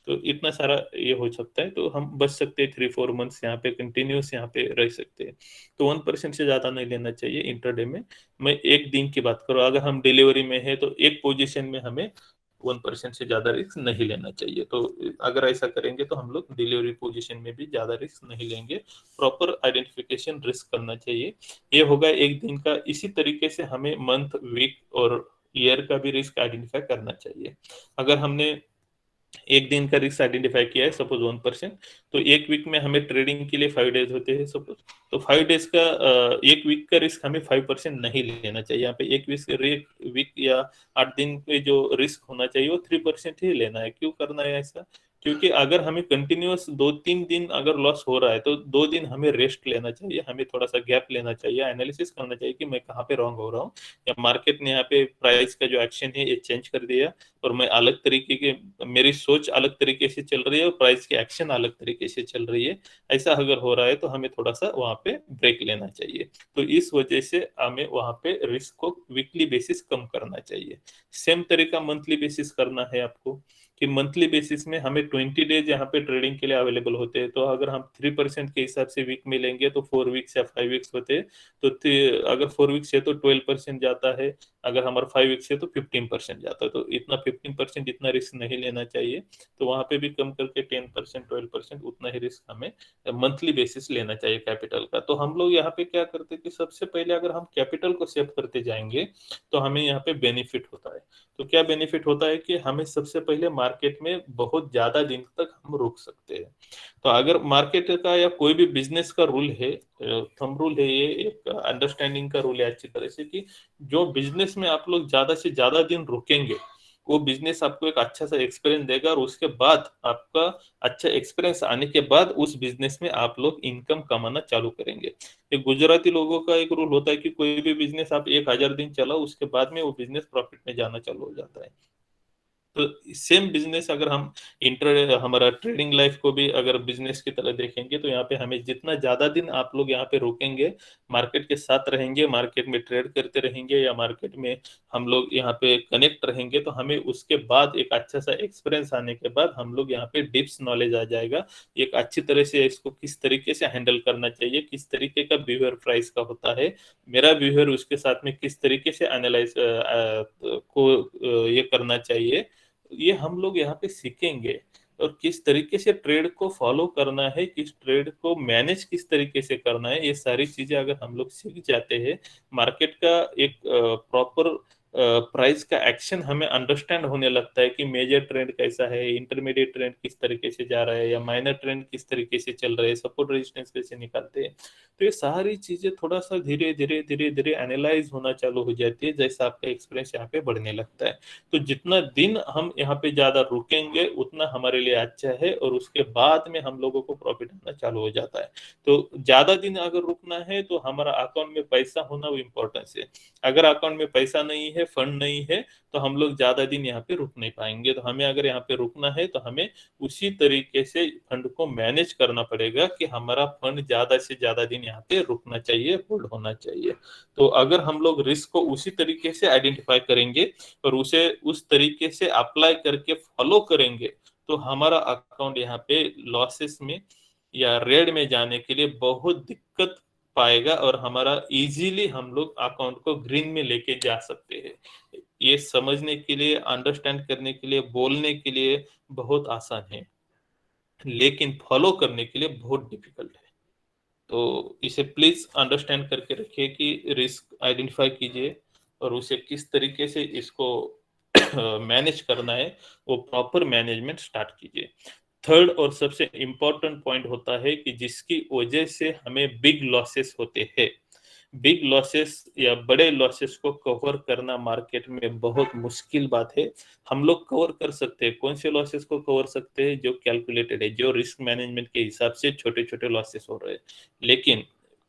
A: तो इतना सारा ये हो सकता है, तो हम बच सकते हैं 3-4 मंथ्स यहाँ पे कंटिन्यूअस यहाँ पे रह सकते हैं। तो 1% से ज्यादा नहीं लेना चाहिए इंटरडे में। मैं एक दिन की बात करूँ, अगर हम डिलीवरी में है तो एक पोजीशन में हमें 1% से ज्यादा रिस्क नहीं लेना चाहिए। तो अगर ऐसा करेंगे तो हम लोग डिलीवरी पोजीशन में भी ज्यादा रिस्क नहीं लेंगे। प्रॉपर आइडेंटिफिकेशन रिस्क करना चाहिए। ये होगा एक दिन का। इसी तरीके से हमें मंथ, वीक और ईयर का भी रिस्क आइडेंटिफाई करना चाहिए। अगर हमने एक दिन का रिस्क आइडेंटिफाई किया है सपोज 1%, तो एक वीक में हमें ट्रेडिंग के लिए 5 डेज होते हैं सपोज, तो 5 डेज का एक वीक का रिस्क हमें 5% नहीं लेना चाहिए। यहाँ पे एक वीक या 8 दिन पे जो रिस्क होना चाहिए वो 3% ही लेना है। क्यों करना है ऐसा? क्योंकि अगर हमें कंटिन्यूअस 2-3 दिन अगर लॉस हो रहा है तो 2 दिन हमें रेस्ट लेना चाहिए, हमें थोड़ा सा गैप लेना चाहिए, एनालिसिस करना चाहिए कि मैं कहाँ पे रॉन्ग हो रहा हूँ, या मार्केट ने यहाँ पे प्राइस का जो एक्शन है ये चेंज कर दिया, और मैं अलग तरीके के, मेरी सोच अलग तरीके से चल रही है और प्राइस की एक्शन अलग तरीके से चल रही है। ऐसा अगर हो रहा है तो हमें थोड़ा सा वहां पे ब्रेक लेना चाहिए। तो इस वजह से हमें वहां पे रिस्क को वीकली बेसिस कम करना चाहिए। सेम तरीका मंथली बेसिस करना है आपको, कि मंथली बेसिस में हमें 20 डेज यहाँ पे ट्रेडिंग के लिए अवेलेबल होते हैं। तो अगर हम 3% के हिसाब से वीक में लेंगे तो 4 वीक्स या 5 वीक्स होते हैं। तो अगर 4 वीक्स है तो 12% जाता है। अगर हमारा 5x है तो 15% जाता है, तो इतना 15% इतना रिस्क नहीं लेना चाहिए। तो वहां पे भी कम करके 10% 12% उतना ही रिस्क हमें मंथली बेसिस लेना चाहिए कैपिटल का। तो हम लोग यहाँ पे क्या करते हैं कि सबसे पहले अगर हम कैपिटल को सेव करते जाएंगे तो हमें यहाँ पे बेनिफिट होता है। तो क्या बेनिफिट होता है कि हमें सबसे पहले मार्केट में बहुत ज्यादा दिन तक हम रुक सकते हैं। तो अगर मार्केट का या कोई भी बिजनेस का रूल है, थंब रूल है, ये एक अंडरस्टैंडिंग का रूल है अच्छी तरह से, कि जो बिजनेस में आप लोग ज्यादा से ज्यादा दिन रुकेंगे वो बिजनेस आपको एक अच्छा सा एक्सपीरियंस देगा, और उसके बाद आपका अच्छा एक्सपीरियंस आने के बाद उस बिजनेस में आप लोग इनकम कमाना चालू करेंगे। एक गुजराती लोगों का एक रूल होता है कि कोई भी बिजनेस आप 1,000 दिन चलाओ उसके बाद में वो बिजनेस प्रॉफिट में जाना चालू हो जाता है। तो सेम बिजनेस अगर हम इंटर हमारा ट्रेडिंग लाइफ को भी अगर बिजनेस की तरह देखेंगे तो यहाँ पे हमें जितना ज्यादा दिन आप लोग यहाँ पे रुकेंगे, मार्केट के साथ रहेंगे, मार्केट में ट्रेड करते रहेंगे या मार्केट में हम लोग यहाँ पे कनेक्ट रहेंगे, तो हमें उसके बाद एक अच्छा सा एक्सपीरियंस आने के बाद हम लोग यहाँ पे डिप्स नॉलेज आ जाएगा, एक अच्छी तरह से इसको किस तरीके से हैंडल करना चाहिए, किस तरीके का बिहेवियर प्राइस का होता है, मेरा बिहेवियर उसके साथ में किस तरीके से एनालाइज को ये करना चाहिए, ये हम लोग यहाँ पे सीखेंगे। और किस तरीके से ट्रेड को फॉलो करना है, किस ट्रेड को मैनेज किस तरीके से करना है, ये सारी चीजें अगर हम लोग सीख जाते हैं, मार्केट का एक प्रॉपर प्राइस का एक्शन हमें अंडरस्टैंड होने लगता है कि मेजर ट्रेंड कैसा है, इंटरमीडिएट ट्रेंड किस तरीके से जा रहा है, या माइनर ट्रेंड किस तरीके से चल रहा है, सपोर्ट रेजिस्टेंस कैसे निकालते हैं। तो ये सारी चीजें थोड़ा सा धीरे धीरे धीरे धीरे एनालाइज होना चालू हो जाती है जैसा आपका एक्सपीरियंस यहाँ पे बढ़ने लगता है। तो जितना दिन हम यहाँ पे ज्यादा रुकेंगे उतना हमारे लिए अच्छा है, और उसके बाद में हम लोगों को प्रॉफिट आना चालू हो जाता है। तो ज्यादा दिन अगर रुकना है तो हमारा अकाउंट में पैसा होना वो इम्पोर्टेंस है। अगर अकाउंट में पैसा नहीं है, फंड नहीं है, तो हम लोग ज्यादा दिन यहाँ पे रुक नहीं पाएंगे। तो हमें अगर यहाँ पे रुकना है तो हमें उसी तरीके से फंड को मैनेज करना पड़ेगा कि हमारा फंड ज्यादा से ज्यादा दिन यहाँ पे रुकना चाहिए, होल्ड होना चाहिए। तो अगर हम लोग रिस्क को उसी तरीके से आइडेंटिफाई करेंगे और उसे उस तरीके से अप्लाई करके फॉलो करेंगे, तो हमारा अकाउंट यहाँ पे लॉसेस में या रेड में जाने के लिए बहुत दिक्कत पाएगा, और हमारा इजीली हम लोग अकाउंट को ग्रीन में लेके जा सकते हैं। ये समझने के लिए, अंडरस्टैंड करने के लिए, बोलने के लिए बहुत आसान है, लेकिन फॉलो करने के लिए बहुत डिफिकल्ट है। तो इसे प्लीज अंडरस्टैंड करके रखिए कि रिस्क आइडेंटिफाई कीजिए और उसे किस तरीके से इसको मैनेज करना है, वो प्रॉपर मैनेजमेंट स्टार्ट कीजिए। थर्ड और सबसे इंपॉर्टेंट पॉइंट होता है कि जिसकी वजह से हमें बिग लॉसेस होते हैं। बिग लॉसेस या बड़े लॉसेस को कवर करना मार्केट में बहुत मुश्किल बात है। हम लोग कवर कर सकते हैं। कौन से लॉसेस को कवर सकते हैं? जो कैलकुलेटेड है, जो रिस्क मैनेजमेंट के हिसाब से छोटे छोटे लॉसेस हो रहे हैं। लेकिन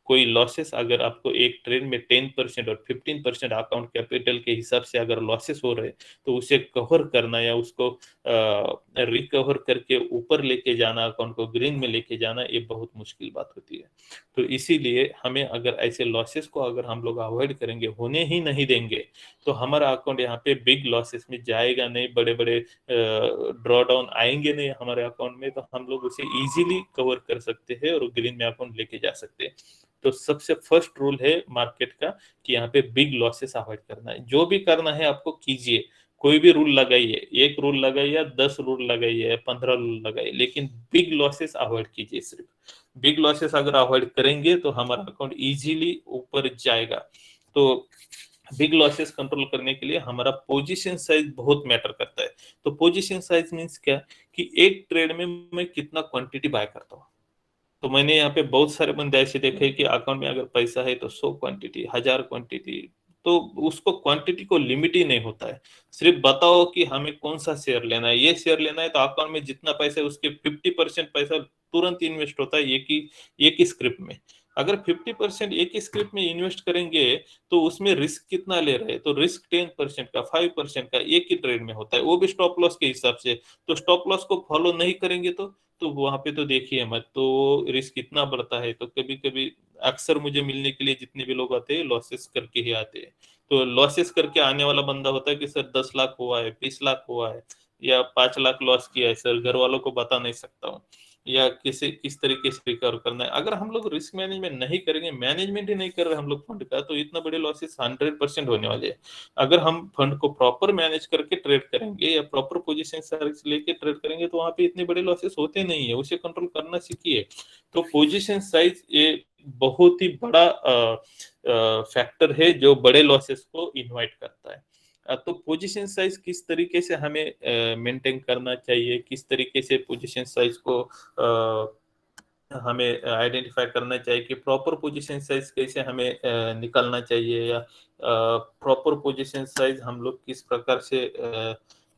A: कोई लॉसेस अगर आपको एक ट्रेड में 10% और 15% अकाउंट कैपिटल के हिसाब से अगर लॉसेस हो रहे हैं, तो उसे कवर करना या उसको रिकवर करके ऊपर लेके जाना, अकाउंट को ग्रीन में लेके जाना, ये बहुत मुश्किल बात होती है। तो इसीलिए हमें अगर ऐसे लॉसेस को अगर हम लोग अवॉइड करेंगे, होने ही नहीं देंगे, तो हमारा अकाउंट यहाँ पे बिग लॉसेस में जाएगा नहीं, बड़े बड़े ड्रॉ डाउन आएंगे नहीं हमारे अकाउंट में, तो हम लोग उसे इजीली कवर कर सकते हैं और ग्रीन में अकाउंट लेके जा सकते हैं। तो सबसे फर्स्ट रूल है मार्केट का कि यहाँ पे बिग लॉसेस अवॉइड करना है। जो भी करना है आपको कीजिए, कोई भी रूल लगाइए, 1 रूल लगाइए, 10 रूल लगाइए, 15 रूल लगाइए, लेकिन बिग लॉसेस अवॉइड कीजिए। सिर्फ बिग लॉसेस अगर अवॉइड करेंगे तो हमारा अकाउंट इजीली ऊपर जाएगा। तो बिग लॉसेस कंट्रोल करने के लिए हमारा पोजीशन साइज बहुत मैटर करता है। तो पोजीशन साइज मीन्स क्या, कि एक ट्रेड में मैं कितना क्वांटिटी बाय करता हूँ। तो मैंने यहाँ पे बहुत सारे बंदे ऐसे देखे कि अकाउंट में अगर पैसा है तो 100 क्वांटिटी, 1000 क्वांटिटी, तो उसको क्वांटिटी को लिमिट ही नहीं होता है। सिर्फ बताओ कि हमें कौन सा शेयर लेना है, ये शेयर लेना है, तो अकाउंट में जितना पैसा है उसके 50% पैसा तुरंत इन्वेस्ट होता है एक ही स्क्रिप्ट में। अगर 50% एक ही स्क्रिप्ट में इन्वेस्ट करेंगे तो उसमें रिस्क कितना ले रहे हैं? तो रिस्क 10% का, 5% का एक ही ट्रेड में होता है, वो भी स्टॉप लॉस के हिसाब से। तो स्टॉप लॉस को फॉलो नहीं करेंगे तो वहां पे तो देखिए मत, तो रिस्क कितना बढ़ता है। तो कभी कभी अक्सर मुझे मिलने के लिए जितने भी लोग आते हैं लॉसेस करके ही आते हैं। तो लॉसेस करके आने वाला बंदा होता है कि सर 10 लाख हुआ है, 20 लाख हुआ है, या 5 लाख लॉस किया है सर, घर वालों को बता नहीं सकता हूँ। या किस तरीके से रिकवर करना है। अगर हम लोग रिस्क मैनेजमेंट नहीं करेंगे, मैनेजमेंट ही नहीं कर रहे हम लोग फंड का, तो इतना बड़े लॉसेस 100% होने वाले हैं। अगर हम फंड को प्रॉपर मैनेज करके ट्रेड करेंगे या प्रॉपर पोजीशन साइज लेके ट्रेड करेंगे, तो वहां पे इतने बड़े लॉसेस होते नहीं है, उसे कंट्रोल करना सीखिए। तो पोजीशन साइज ये बहुत ही बड़ा फैक्टर है जो बड़े लॉसेस को इनवाइट करता है। तो पोजीशन साइज किस तरीके से हमें मेंटेन करना चाहिए, किस तरीके से पोजीशन साइज को हमें आइडेंटिफाई करना चाहिए कि प्रॉपर पोजीशन साइज कैसे हमें निकालना चाहिए, या प्रॉपर पोजीशन साइज हम लोग किस प्रकार से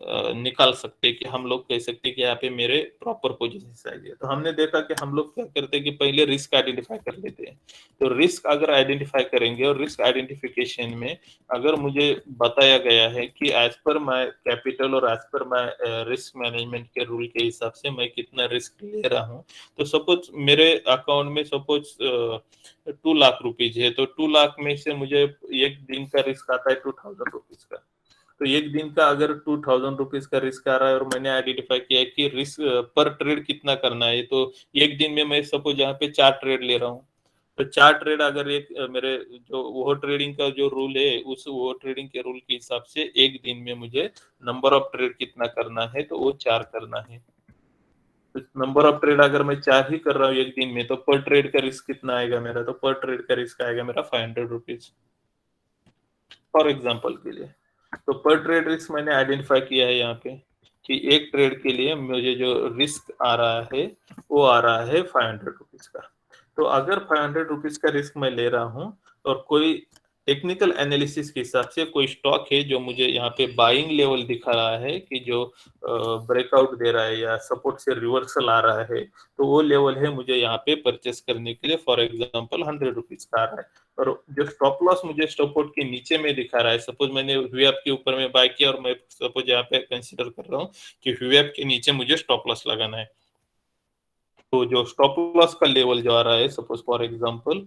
A: निकाल सकते हैं कि हम लोग कह सकते हैं कि यहाँ पे मेरे प्रॉपर पोजीशन साइज है। तो हमने देखा कि हम लोग क्या करते हैं कि पहले रिस्क आइडेंटिफाई कर लेते हैं। तो रिस्क अगर आइडेंटिफाई करेंगे, और रिस्क आइडेंटिफिकेशन में अगर मुझे बताया गया है कि एज पर माय कैपिटल और as per my risk management के रूल के हिसाब से मैं कितना रिस्क ले रहा हूँ, तो सपोज मेरे अकाउंट में सपोज 2 लाख रुपीज है, तो 2 लाख में से मुझे एक दिन का रिस्क आता है 2000 रुपीज का। तो एक दिन का अगर 2000 रुपीज का रिस्क आ रहा है, और मैंने आइडेंटिफाई किया है कि रिस्क पर ट्रेड कितना करना है, तो एक दिन में मैं सपोज यहाँ पे 4 ट्रेड ले रहा हूँ, तो 4 ट्रेड अगर एक मेरे जो वो ट्रेडिंग का जो रूल है, उस वो ट्रेडिंग के रूल के हिसाब से एक दिन में मुझे नंबर ऑफ ट्रेड कितना करना है, तो वो 4 करना है। तो नंबर ऑफ ट्रेड अगर मैं 4 ही कर रहा हूँ एक दिन में, तो पर ट्रेड का रिस्क कितना आएगा मेरा, तो पर ट्रेड का रिस्क आएगा मेरा 500 रुपीज, फॉर एग्जाम्पल के लिए। तो पर ट्रेड रिस्क मैंने आइडेंटिफाई किया है यहाँ पे कि एक ट्रेड के लिए मुझे जो रिस्क आ रहा है वो आ रहा है 500 रुपीज का। तो अगर 500 रुपीज का रिस्क मैं ले रहा हूँ, और कोई टेक्निकल एनालिसिस के हिसाब से कोई स्टॉक है जो मुझे यहाँ पे बाइंग लेवल दिखा रहा है कि जो ब्रेकआउट दे रहा है या सपोर्ट से रिवर्सल आ रहा है, तो वो लेवल है मुझे यहाँ पे परचेस करने के लिए, फॉर एग्जाम्पल 100 रुपीज का आ रहा है। और जो स्टॉप लॉस मुझे सपोर्ट के नीचे में दिखा रहा है, सपोज मैंने वीएफ के ऊपर में बाय किया, और मैं सपोज यहाँ पे कंसीडर कर रहा हूँ कि वीएफ के नीचे मुझे स्टॉप लॉस लगाना है, तो जो स्टॉप लॉस का लेवल जो आ रहा है, सपोज फॉर एग्जांपल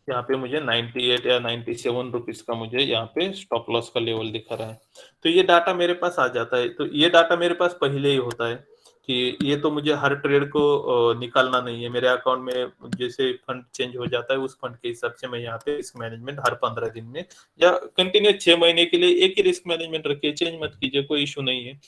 A: यहाँ पे मुझे 98 या 97 रुपीज का मुझे यहाँ पे स्टॉप लॉस का लेवल दिखा रहा है। तो ये डाटा मेरे पास आ जाता है। तो ये डाटा मेरे पास पहले ही होता है कि ये तो मुझे हर ट्रेड को निकालना नहीं है। मेरे अकाउंट में जैसे फंड चेंज हो जाता है, उस फंड के हिसाब से मैं यहाँ पे रिस्क मैनेजमेंट हर 15 दिन में या कंटिन्यूस 6 महीने के लिए एक ही रिस्क मैनेजमेंट रखिए, चेंज मत कीजिए, कोई इशू नहीं है।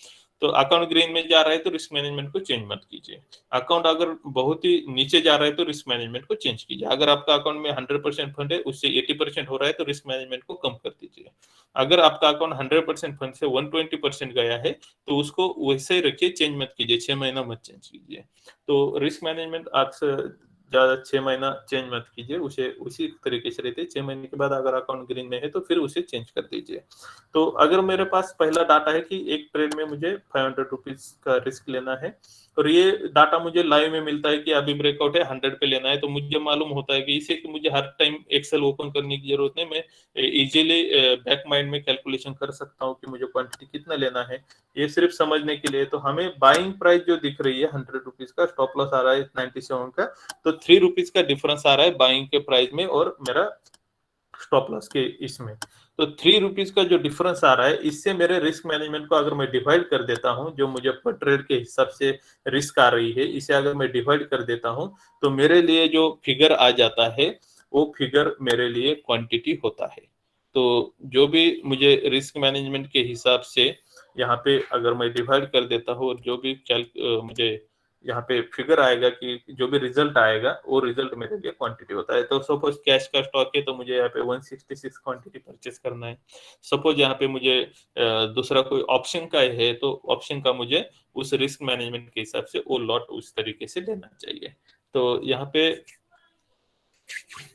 A: तो अकाउंट ग्रीन में जा रहा है तो रिस्क मैनेजमेंट को चेंज मत कीजिए। अकाउंट अगर बहुत ही नीचे जा रहा है तो रिस्क मैनेजमेंट को चेंज कीजिए। अगर आपका अकाउंट में 100% फंड है, उससे 80% हो रहा है, तो रिस्क मैनेजमेंट को कम कर दीजिए। अगर आपका अकाउंट 100% फंड से 120% गया है, तो उसको वैसे ही रखिए, चेंज मत कीजिए, 6 महीना मत चेंज कीजिए। तो रिस्क मैनेजमेंट आज से ज्यादा 6 महीना चेंज मत कीजिए, उसे उसी तरीके से रहते। 6 महीने के बाद अगर अकाउंट ग्रीन में है तो फिर उसे चेंज कर दीजिए। तो अगर मेरे पास पहला डाटा है कि एक ट्रेड में मुझे 500 रुपीज का रिस्क लेना है, और ये डाटा मुझे लाइव में मिलता है कि अभी ब्रेकआउट है 100 पे लेना है, तो मुझे मालूम होता है कि इसे कि मुझे हर टाइम एक्सेल ओपन करने की जरूरत नहीं, मैं इजीली बैक माइंड में कैलकुलेशन कर सकता हूँ कि मुझे क्वांटिटी कितना लेना है। ये सिर्फ समझने के लिए। तो हमें बाइंग प्राइस जो दिख रही है 100 रुपीज का, स्टॉप लॉस आ रहा है 97 का, तो 3 रुपीज का डिफरेंस आ रहा है बाइंग के प्राइस में और मेरा स्टॉप लॉस के इसमें। तो 3 रुपीज का जो डिफरेंस आ रहा है, इससे मेरे रिस्क मैनेजमेंट को अगर मैं डिवाइड कर देता हूं, जो मुझे पर ट्रेड के हिसाब से रिस्क आ रही है, इसे अगर मैं डिवाइड कर देता हूं, तो मेरे लिए जो फिगर आ जाता है वो फिगर मेरे लिए क्वांटिटी होता है। तो जो भी मुझे रिस्क मैनेजमेंट के हिसाब से यहाँ पे अगर मैं डिवाइड कर देता हूँ, और जो भी मुझे यहाँ पे फिगर आएगा कि जो भी रिजल्ट आएगा, वो रिजल्ट मेरे लिए क्वांटिटी होता है। तो सपोज कैश का स्टॉक है, तो मुझे यहाँ पे 166 क्वांटिटी परचेस करना है। सपोज यहाँ पे मुझे दूसरा कोई ऑप्शन का है, तो ऑप्शन का मुझे उस रिस्क मैनेजमेंट के हिसाब से वो लॉट उस तरीके से लेना चाहिए। तो यहाँ पे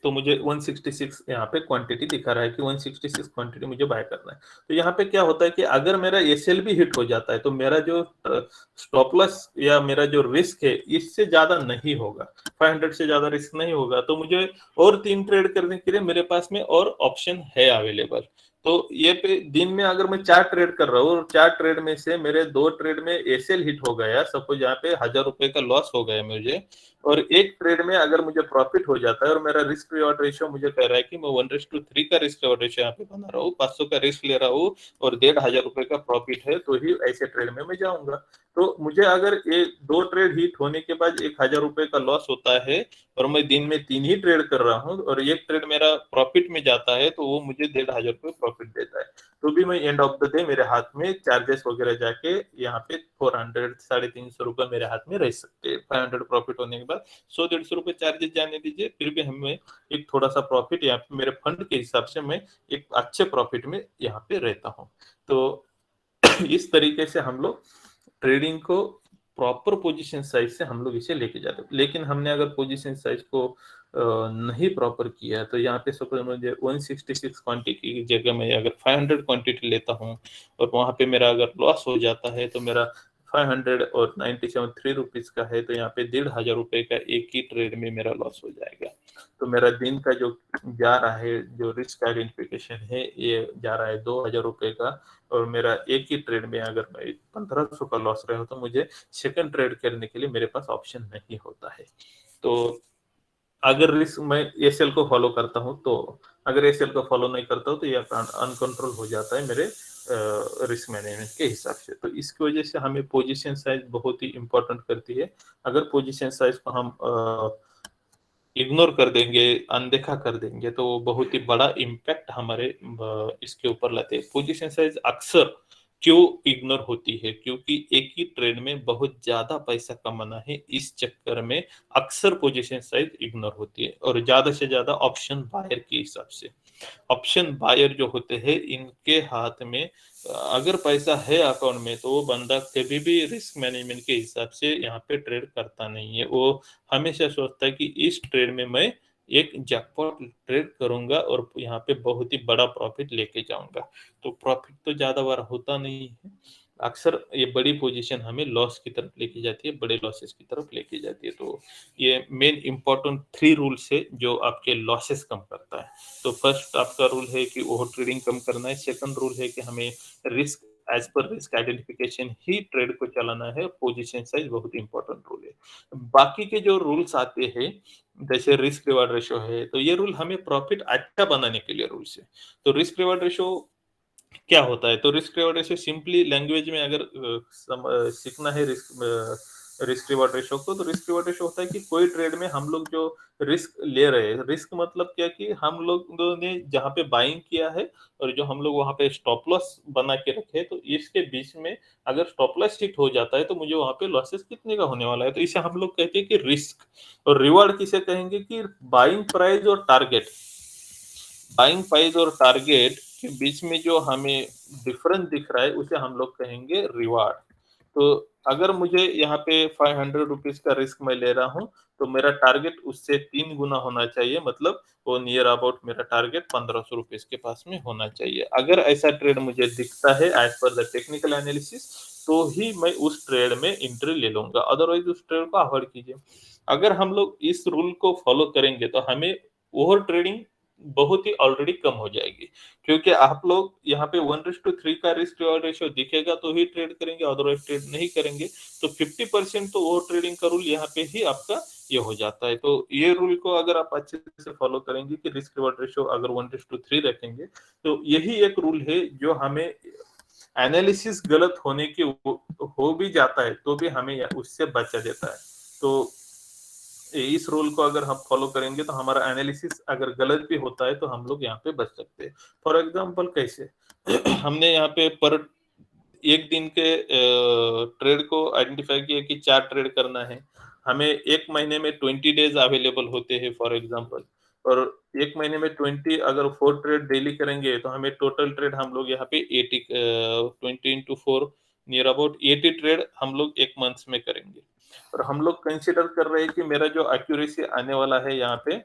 A: तो मुझे 166 यहाँ पे क्वांटिटी दिखा रहा है कि 166 क्वांटिटी मुझे बाय करना है। तो यहाँ पे क्या होता है कि अगर मेरा एसएल भी हिट हो जाता है, तो मेरा जो स्टॉप लॉस या मेरा जो रिस्क है, इससे ज्यादा नहीं होगा, 500 से ज्यादा रिस्क नहीं होगा। तो मुझे और 3 ट्रेड करने के लिए मेरे पास में और ऑप्शन है अवेलेबल। तो ये पे दिन में अगर मैं 4 ट्रेड कर रहा हूँ और 4 ट्रेड में से मेरे 2 ट्रेड में एसएल हिट हो गया, सपोज यहाँ पे 1000 रुपए का लॉस हो गया मुझे, और एक ट्रेड में अगर मुझे प्रॉफिट हो जाता है और मेरा रिस्क रिवॉर्ड रेशियो मुझे कह रहा है कि मैं 1:3 का रिस्क रिवॉर्ड रेशियो यहाँ पे बना रहा हूँ, 500 का रिस्क ले रहा हूँ और 1500 रुपए का प्रॉफिट है, तो ही ऐसे ट्रेड में मैं जाऊंगा। तो मुझे अगर ये 2 ट्रेड हिट होने के बाद 1000 रुपए का लॉस होता है और मैं दिन में 3 ही ट्रेड कर रहा हूँ और एक ट्रेड मेरा प्रॉफिट में जाता है, तो वो मुझे 1500 रुपए प्रॉफिट देता है। तो भी मैं एंड ऑफ द डे मेरे हाथ में चार्जेस वगैरह जाके यहाँ पे 400 350 रुपए मेरे हाथ में रह सकते हैं। 500 प्रॉफिट होने के बाद 100 150 रुपए चार्जेस जाने दीजिए, फिर भी हमें एक थोड़ा सा प्रॉफिट यहाँ पे मेरे फंड के हिसाब से मैं एक अच्छे प्रॉफिट में यहाँ पे रहता हूँ। तो इस तरीके से हम लोग ट्रेडिंग को प्रॉपर पोजीशन साइज से हम लोग इसे लेके जाते हैं। लेकिन हमने अगर पोजीशन साइज को नहीं प्रॉपर किया तो यहाँ पे सपोज मुझे 166 क्वांटिटी की जगह में अगर 500 क्वांटिटी लेता हूँ और वहां पे मेरा अगर लॉस हो जाता है, तो मेरा 500 और 97 3 रुपीज का है, तो यहाँ पे 1500 रुपए का एक ही ट्रेड में मेरा लॉस हो जाएगा। तो मेरा दिन का जो जा रहा है, जो रिस्क आइडेंटिफिकेशन है, ये जा रहा है 2000 रुपए का, और मेरा एक ही ट्रेड में अगर मैं 1500 का लॉस रहा हूँ, तो मुझे सेकंड ट्रेड करने के लिए मेरे पास ऑप्शन नहीं होता है। तो अगर रिस्क मैं एसएल को फॉलो करता हूँ, तो अगर एसएल को फॉलो नहीं करता हूँ तो ये अनकंट्रोल हो जाता है मेरे रिस्क मैनेजमेंट के हिसाब से। तो इसकी वजह से हमें पोजीशन साइज बहुत ही इंपॉर्टेंट करती है। अगर पोजीशन साइज को हम इग्नोर कर देंगे, अनदेखा कर देंगे, तो वो बहुत ही बड़ा इम्पैक्ट हमारे इसके ऊपर लाते हैं। पोजीशन साइज अक्सर क्यों इग्नोर होती है? क्योंकि एक ही ट्रेड में बहुत ज्यादा पैसा कमाना है, इस चक्कर में अक्सर पोजीशन साइज इग्नोर होती है, और ज्यादा से ज्यादा ऑप्शन बायर के हिसाब से। ऑप्शन बायर जो होते हैं, इनके हाथ में अगर पैसा है अकाउंट में, तो वो बंदा कभी भी रिस्क मैनेजमेंट के हिसाब से यहाँ पे ट्रेड करता नहीं है। वो हमेशा सोचता है कि इस ट्रेड में मैं एक जैकपॉट ट्रेड करूंगा और यहाँ पे बहुत ही बड़ा प्रॉफिट लेके जाऊंगा। तो प्रॉफिट तो ज्यादा बार होता नहीं है, अक्सर ये बड़ी पोजीशन हमें लॉस की तरफ लेके जाती है, बड़े लॉसेस की तरफ लेके जाती है। तो ये मेन इंपॉर्टेंट 3 रूल्स है जो आपके लॉसेस कम करता है। तो फर्स्ट आपका रूल है कि ओवर ट्रेडिंग कम करना है। सेकंड रूल है कि हमें रिस्क एज पर रिस्क आइडेंटिफिकेशन ही ट्रेड को चलाना है। पोजीशन साइज बहुत इंपॉर्टेंट रूल है। बाकी के जो रूल्स आते हैं, जैसे रिस्क रिवार्ड रेशो है, तो ये रूल हमें प्रॉफिट अच्छा बनाने के लिए रूल्स है। तो रिस्क रिवार्ड रेशो क्या होता है? तो risk reward ratio simply language में अगर सीखना है रिस्क रिवॉर्ड रेशियो को, तो रिस्क रिवॉर्ड रेशियो होता है कि कोई ट्रेड में हम लोग जो रिस्क ले रहे हैं, रिस्क मतलब क्या कि हम लोगों ने जहाँ पे बाइंग किया है और जो हम लोग वहां पे स्टॉप लॉस बना के रखे, तो इसके बीच में अगर स्टॉप लॉस हिट हो जाता है, तो मुझे वहां पे लॉसेस कितने का होने वाला है। तो इसे हम लोग कहते हैं कि रिस्क। और रिवॉर्ड किसे कहेंगे? कि बाइंग प्राइस और टारगेट। बाइंग प्राइस और टारगेट के बीच में जो हमें डिफरेंस दिख रहा है, उसे हम लोग कहेंगे रिवार्ड। तो अगर मुझे यहाँ पे 500 रुपीज का रिस्क मैं ले रहा हूँ, तो मेरा टारगेट उससे 3 गुना होना चाहिए, मतलब वो नियर अबाउट मेरा टारगेट 1500 रुपीज के पास में होना चाहिए। अगर ऐसा ट्रेड मुझे दिखता है as per the technical analysis, तो ही मैं उस ट्रेड में एंट्री ले लूंगा, अदरवाइज उस ट्रेड को अवॉइड कीजिए। अगर हम लोग इस रूल को फॉलो करेंगे, तो हमें ओवर ट्रेडिंग बहुत ही ऑलरेडी कम हो जाएगी। क्योंकि आप लोग यहाँ पे 1:3 का रिस्क रिवॉर्ड रेशियो दिखेगा तो ही ट्रेड करेंगे, अदरवाइज ट्रेड नहीं करेंगे। तो 50% तो ओवर ट्रेडिंग का रूल यहाँ पे ही आपका ये हो जाता है। तो ये रूल को अगर आप अच्छे से फॉलो करेंगे कि रिस्क रिवॉर्ड रेशियो अगर 1:3 रखेंगे, तो यही एक रूल है जो हमें एनालिसिस गलत होने की हो भी जाता है तो भी हमें उससे बचा देता है। तो इस रूल को अगर हम फॉलो करेंगे, तो हमारा एनालिसिस अगर गलत भी होता है, तो हम लोग यहाँ पे बच सकते हैं। फॉर एग्जाम्पल कैसे? हमने यहाँ पे पर एक दिन के ट्रेड को आइडेंटिफाई किया कि 4 ट्रेड करना है। हमें एक महीने में 20 डेज अवेलेबल होते हैं फॉर एग्जाम्पल, और एक महीने में 20 अगर 4 ट्रेड डेली करेंगे, तो हमें टोटल ट्रेड हम लोग यहाँ पे 80 20 इंटू 4 नियर अबाउट 80 ट्रेड हम लोग एक मंथ में करेंगे। और हम लोग कंसिडर कर रहे हैं कि मेरा जो एक्यूरेसी आने वाला है यहाँ पे,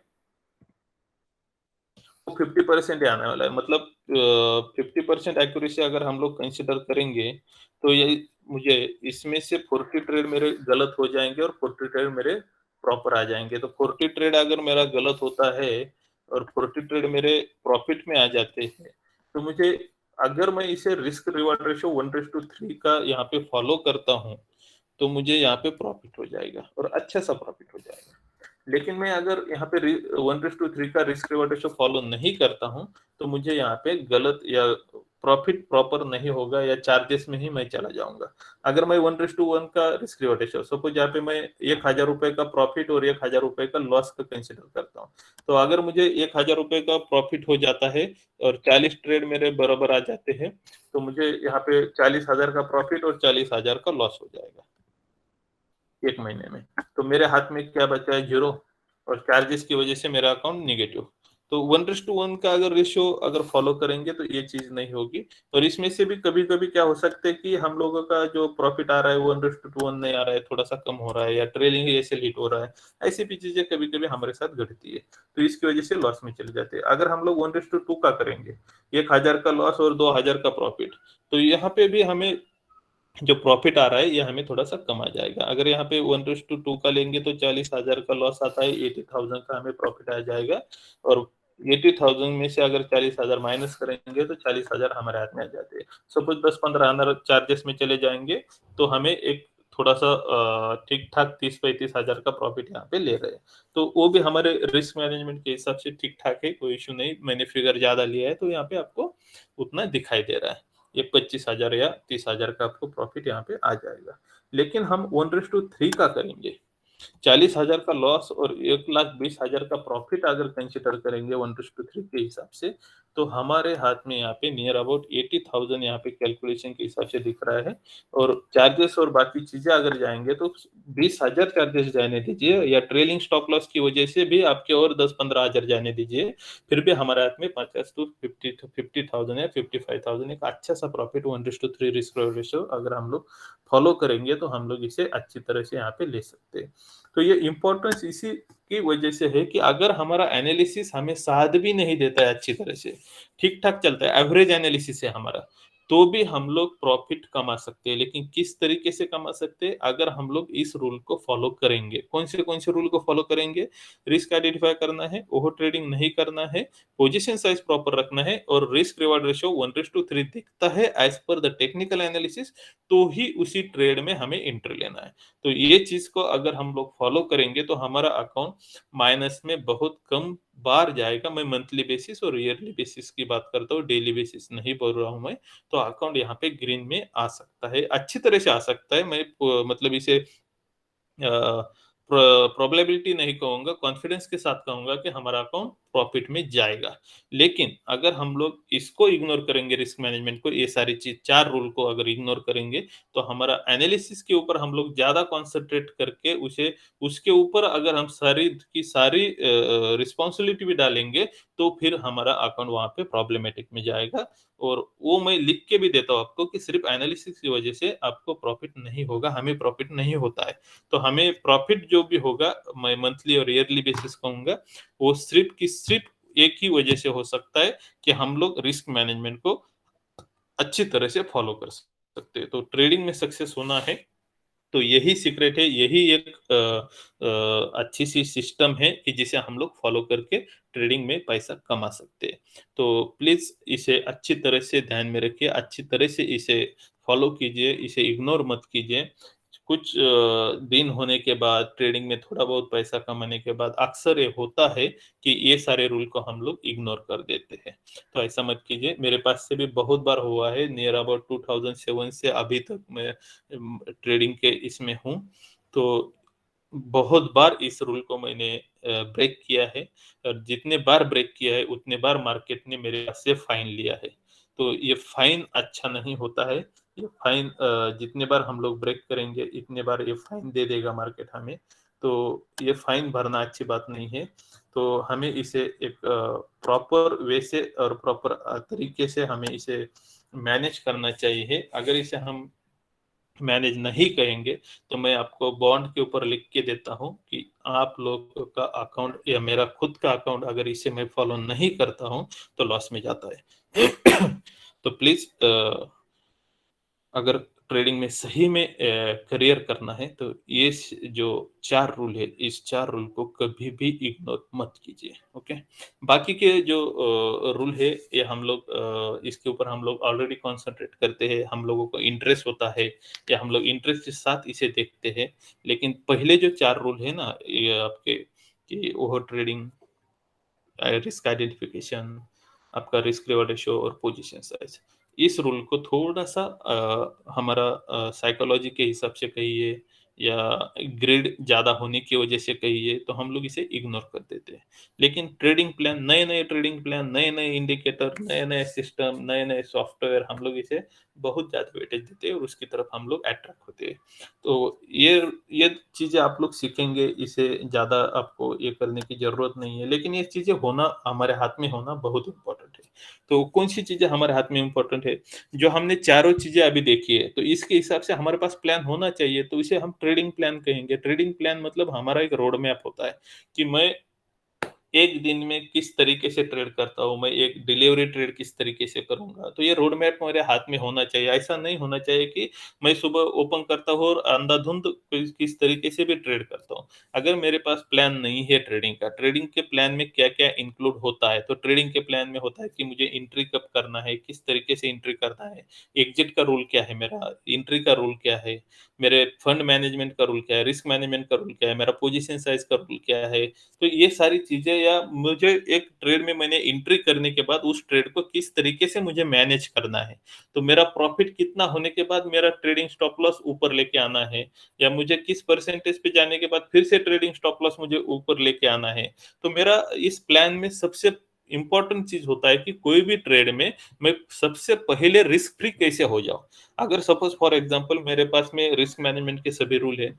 A: वो 50% ही आने वाला है। मतलब 50% एक्यूरेसी अगर हम लोग कंसिडर करेंगे, तो ये मुझे इसमें से 40 ट्रेड मेरे गलत हो जाएंगे और 40 ट्रेड मेरे प्रॉपर आ जाएंगे। तो 40 ट्रेड अगर मेरा गलत होता है और 40 ट्रेड मेरे प्रॉफिट में आ जाते हैं, तो मुझे, अगर मैं इसे रिस्क रिवॉर्ड रेशियो 1:3 का यहाँ पे फॉलो करता हूँ, तो मुझे यहाँ पे प्रॉफिट हो जाएगा और अच्छा सा प्रॉफिट हो जाएगा। लेकिन मैं अगर यहाँ पे 1:3 का रिस्क रिवॉर्ड रेशियो फॉलो नहीं करता हूँ, तो मुझे यहाँ पे गलत या प्रॉफिट प्रॉपर नहीं होगा या चार्जेस में ही मैं चला जाऊंगा। अगर मैं 1:1 का रिस्क रिवॉर्ड रेशियो, सपोज यहाँ पे मैं 1,000 रुपए का प्रॉफिट और 1,000 रुपए का लॉस का कंसिडर करता हूँ, तो अगर मुझे 1,000 रुपए का प्रॉफिट हो जाता है और 40 ट्रेड मेरे बराबर आ जाते हैं, तो मुझे यहाँ पे 40,000 का प्रॉफिट और 40,000 का लॉस हो जाएगा एक महीने में। तो मेरे हाथ में क्या बचा है? जीरो, और चार्जेस की वजह से मेरा अकाउंट निगेटिव। तो 1:1 का अगर रेशियो अगर फॉलो करेंगे तो ये चीज नहीं होगी। और इसमें से भी कभी कभी क्या हो सकता है कि हम लोगों का जो प्रॉफिट आ रहा है वो 1:1 नहीं आ रहा है, थोड़ा सा कम हो रहा है, या ट्रेलिंग ऐसे लीड हो रहा है। ऐसी भी चीजें कभी कभी हमारे साथ घटती है, तो इसकी वजह से लॉस में चले जाते हैं। अगर हम लोग 1:2 का करेंगे, 1,000 का लॉस और 2,000 का प्रॉफिट, तो यहाँ पे भी हमें जो प्रॉफिट आ रहा है ये हमें थोड़ा सा कम आ जाएगा। अगर यहाँ पे 1:2 का लेंगे तो 40,000 का लॉस आता है, 80,000 का हमें प्रॉफिट आ जाएगा। और 80,000 में से अगर 40,000 माइनस करेंगे तो 40,000 हमारे हाथ में आ जाते हैं। सपोज 10-15 चार्जेस में चले जाएंगे, तो हमें एक थोड़ा सा ठीक ठाक 30-35 हजार का प्रॉफिट यहाँ पे ले रहे हैं। तो वो भी हमारे रिस्क मैनेजमेंट के हिसाब से ठीक ठाक है, कोई इशू नहीं। मैंने फिगर ज्यादा लिया है तो यहाँ पे आपको उतना दिखाई दे रहा है, ये 25,000 या 30,000 का आपको प्रॉफिट यहाँ पे आ जाएगा। लेकिन हम 1:3 का करेंगे, 40,000 का लॉस और 1,20,000 का प्रॉफिट अगर कंसिडर करेंगे 1:3 के हिसाब से, तो हमारे हाथ में यहाँ पे नियर अबाउट 80,000 यहाँ पे कैलकुलेशन के हिसाब से दिख रहा है। और चार्जेस और बाकी चीजें अगर जाएंगे तो 20,000 चार्जेस जाने दीजिए, या ट्रेलिंग स्टॉप लॉस की वजह से भी आपके और 10-15 हजार जाने दीजिए, फिर भी हमारे हाथ में 50,000 या 55,000 एक अच्छा सा प्रॉफिट 1:3 रिस्क रेशियो अगर हम लोग फॉलो करेंगे तो हम लोग इसे अच्छी तरह से यहाँ पे ले सकते हैं। तो ये इम्पोर्टेंस इसी की वजह से है कि अगर हमारा एनालिसिस हमें साथ भी नहीं देता है अच्छी तरह से, ठीक ठाक चलता है, एवरेज एनालिसिस है हमारा, तो भी हम लोग प्रॉफिट कमा सकते हैं। लेकिन किस तरीके से कमा सकते हैं? अगर हम लोग इस रूल को फॉलो करेंगे। कौन से रूल को फॉलो करेंगे? रिस्क आइडेंटिफाई करना है, ओवर ट्रेडिंग नहीं करना है, पोजीशन साइज प्रॉपर रखना है, और रिस्क रिवार्ड रेशियो 1:3 दिखता है as per the technical analysis, तो ही उसी ट्रेड में हमें एंट्री लेना है। तो ये चीज को अगर हम लोग फॉलो करेंगे तो हमारा अकाउंट माइनस में बहुत कम बार जाएगा। मैं मंथली बेसिस और ईयरली बेसिस की बात करता हूँ, डेली बेसिस नहीं बोल रहा हूँ मैं। तो अकाउंट यहाँ पे ग्रीन में आ सकता है, अच्छी तरह से आ सकता है। मैं मतलब इसे प्रोबेबिलिटी नहीं कहूंगा, कॉन्फिडेंस के साथ कहूंगा कि हमारा अकाउंट प्रॉफिट में जाएगा। लेकिन अगर हम लोग इसको इग्नोर करेंगे, रिस्क मैनेजमेंट को, ये सारी चीज 4 रूल को अगर इग्नोर करेंगे, तो हमारा एनालिसिस के ऊपर हम लोग ज्यादा कॉन्सेंट्रेट करके उसे, उसके ऊपर अगर हम सारी की सारी रिस्पॉन्सिबिलिटी भी डालेंगे, तो फिर हमारा अकाउंट वहां पे प्रॉब्लमेटिक में जाएगा। और वो मैं लिख के भी देता हूँ आपको कि सिर्फ एनालिसिस की वजह से आपको प्रॉफिट नहीं होगा, हमें प्रॉफिट नहीं होता है। तो हमें प्रॉफिट जो भी होगा, मैं मंथली और ईयरली बेसिस कहूंगा, वो सिर्फ की सिर्फ एक ही वजह से हो सकता है कि हम लोग रिस्क मैनेजमेंट को अच्छी तरह से फॉलो कर सकते हैं। तो ट्रेडिंग में सक्सेस होना है तो यही सीक्रेट है, यही एक अच्छी सी सिस्टम है कि जिसे हम लोग फॉलो करके ट्रेडिंग में पैसा कमा सकते हैं। तो प्लीज इसे अच्छी तरह से ध्यान में रखिए, अच्छी तरह से इसे फॉलो कीजिए, इसे इग्नोर मत कीजिए। कुछ दिन होने के बाद, ट्रेडिंग में थोड़ा बहुत पैसा कमाने के बाद अक्सर ये होता है कि ये सारे रूल को हम लोग इग्नोर कर देते हैं। तो ऐसा मत कीजिए, मेरे पास से भी बहुत बार हुआ है। नियर अबाउट 2007 से अभी तक मैं ट्रेडिंग के इसमें हूँ, तो बहुत बार इस रूल को मैंने ब्रेक किया है। और जितने बार ब्रेक किया है उतने बार मार्केट ने मेरे पास से फाइन लिया है। तो ये फाइन अच्छा नहीं होता है। ये फाइन जितने बार हम लोग ब्रेक करेंगे इतने बार ये फाइन दे देगा मार्केट हमें। तो ये फाइन भरना अच्छी बात नहीं है। तो हमें इसे एक प्रॉपर वे से और प्रॉपर तरीके से हमें इसे मैनेज करना चाहिए। अगर इसे हम मैनेज नहीं कहेंगे तो मैं आपको बॉन्ड के ऊपर लिख के देता हूं कि आप लोगों का अकाउंट या मेरा खुद का अकाउंट अगर इसे मैं फॉलो नहीं करता हूं तो लॉस में जाता है। तो प्लीज अगर ट्रेडिंग में सही में करियर करना है तो ये जो 4 रूल है, इस 4 रूल को कभी भी इग्नोर मत कीजिए। ओके। बाकी के जो रूल है ये हम लोग इसके ऊपर हम लोग ऑलरेडी कॉन्सेंट्रेट करते हैं, हम लोगों को इंटरेस्ट होता है या हम लोग इंटरेस्ट के साथ इसे देखते हैं। लेकिन पहले जो 4 रूल है ना ये आपके, कि वो ट्रेडिंग, रिस्क आइडेंटिफिकेशन, आपका रिस्क रिवॉर्ड रेशियो और पोजीशन साइज, इस रूल को थोड़ा सा हमारा साइकोलॉजी के हिसाब से कहिए या ग्रेड ज़्यादा होने की वजह से कहिए, तो हम लोग इसे इग्नोर कर देते हैं। लेकिन ट्रेडिंग प्लान, नए-नए ट्रेडिंग प्लान, नए-नए इंडिकेटर, नए-नए सिस्टम, नए-नए सॉफ्टवेयर हम लोग इसे बहुत ज़्यादा वेटेज देते हैं और उसकी तरफ हम लोग अट्रैक्ट होते हैं। तो ये चीज़ें आप लोग सीखेंगे, इसे ज़्यादा आपको ये करने की ज़रूरत नहीं है, लेकिन ये चीज़ें होना, हमारे हाथ में होना बहुत इम्पोर्टेंट है। तो कौन-सी चीज़ें हमारे हाथ में इम्पोर्टेंट है? जो हमने चारों चीज़ें अभी देखी है, तो इसके हिसाब से हमारे पास प्लान होना चाहिए, तो इसे हम ट्रेडिंग प्लान कहेंगे। ट्रेडिंग प्लान मतलब हमारा एक रोड मैप होता है कि मैं एक दिन में किस तरीके से ट्रेड करता हूँ, मैं एक डिलीवरी ट्रेड किस तरीके से करूँगा, तो ये रोड मैप मेरे हाथ में होना चाहिए। ऐसा नहीं होना चाहिए कि मैं सुबह ओपन करता हूँ और अंधाधुंध किस तरीके से भी ट्रेड करता हूँ। अगर मेरे पास प्लान नहीं है ट्रेडिंग का, ट्रेडिंग के प्लान में क्या-क्या इंक्लूड होता है, तो ट्रेडिंग के प्लान में होता है कि मुझे एंट्री कब करना है, किस तरीके से एंट्री करना है, एग्ज़िट का रूल क्या है मेरा, एंट्री का रूल क्या है, मेरे फंड मैनेजमेंट का रूल क्या है, रिस्क मैनेजमेंट का रूल क्या है, मेरा पोज़ीशन साइज़ का रूल क्या है। तो ये सारी चीज़ें, या मुझे एक ट्रेड में मैंने एंट्री करने के बाद उस ट्रेड को किस तरीके से मुझे मैनेज करना है। तो मेरा प्रॉफ़िट कितना होने के बाद मेरा ट्रेडिंग स्टॉप लॉस ऊपर लेके आना है, या मुझे किस परसेंटेज पे जाने के बाद फिर से ट्रेडिंग स्टॉप लॉस मुझे ऊपर लेके आना है। तो मेरा इस प्लान में सबसे इम्पोर्टेंट चीज़ होता है कि कोई भी ट्रेड में मैं सबसे पहले रिस्क फ्री कैसे हो जाऊँ। अगर सपोज़ फॉर एग्ज़ाम्पल मेरे पास में रिस्क मैनेजमेंट के सभी रूल हैं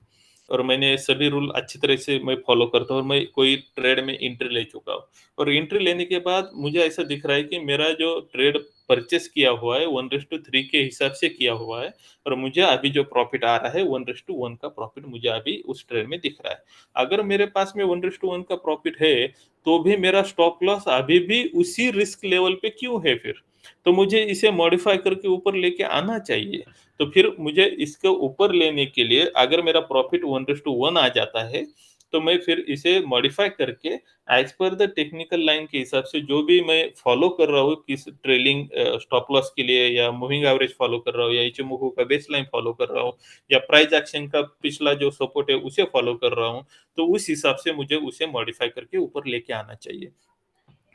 A: और मैंने सभी रूल अच्छी तरह से मैं फॉलो करता हूँ और मैं कोई ट्रेड में एंट्री ले चुका हूँ। और एंट्री लेने के बाद मुझे ऐसा दिख रहा है कि मेरा जो ट्रेड परचेज़ किया हुआ है 1:3 के हिसाब से किया हुआ है और मुझे अभी जो प्रॉफ़िट आ रहा है 1:1 का प्रॉफ़िट मुझे अभी उस ट्रेड में दिख रहा है। अगर मेरे पास में 1:1 का प्रॉफ़िट है, तो भी मेरा स्टॉप लॉस अभी भी उसी रिस्क लेवल पे क्यों है फिर? तो मुझे इसे मॉडिफ़ाई करके ऊपर लेके आना चाहिए। तो फिर मुझे इसके ऊपर लेने के लिए अगर मेरा प्रॉफ़िट 1:1 आ जाता है, तो मैं फिर इसे मॉडिफ़ाई करके as per the technical line के हिसाब से जो भी मैं फ़ॉलो कर रहा हूँ, किस ट्रेलिंग स्टॉप लॉस के लिए, या मूविंग एवरेज फ़ॉलो कर रहा हूँ, या इचिमोकू का बेसलाइन फ़ॉलो कर रहा हूँ, या प्राइस एक्शन का पिछला जो सपोर्ट है उसे फ़ॉलो कर रहा हूँ, तो उस हिसाब से मुझे उसे मॉडिफ़ाई करके ऊपर लेके आना चाहिए।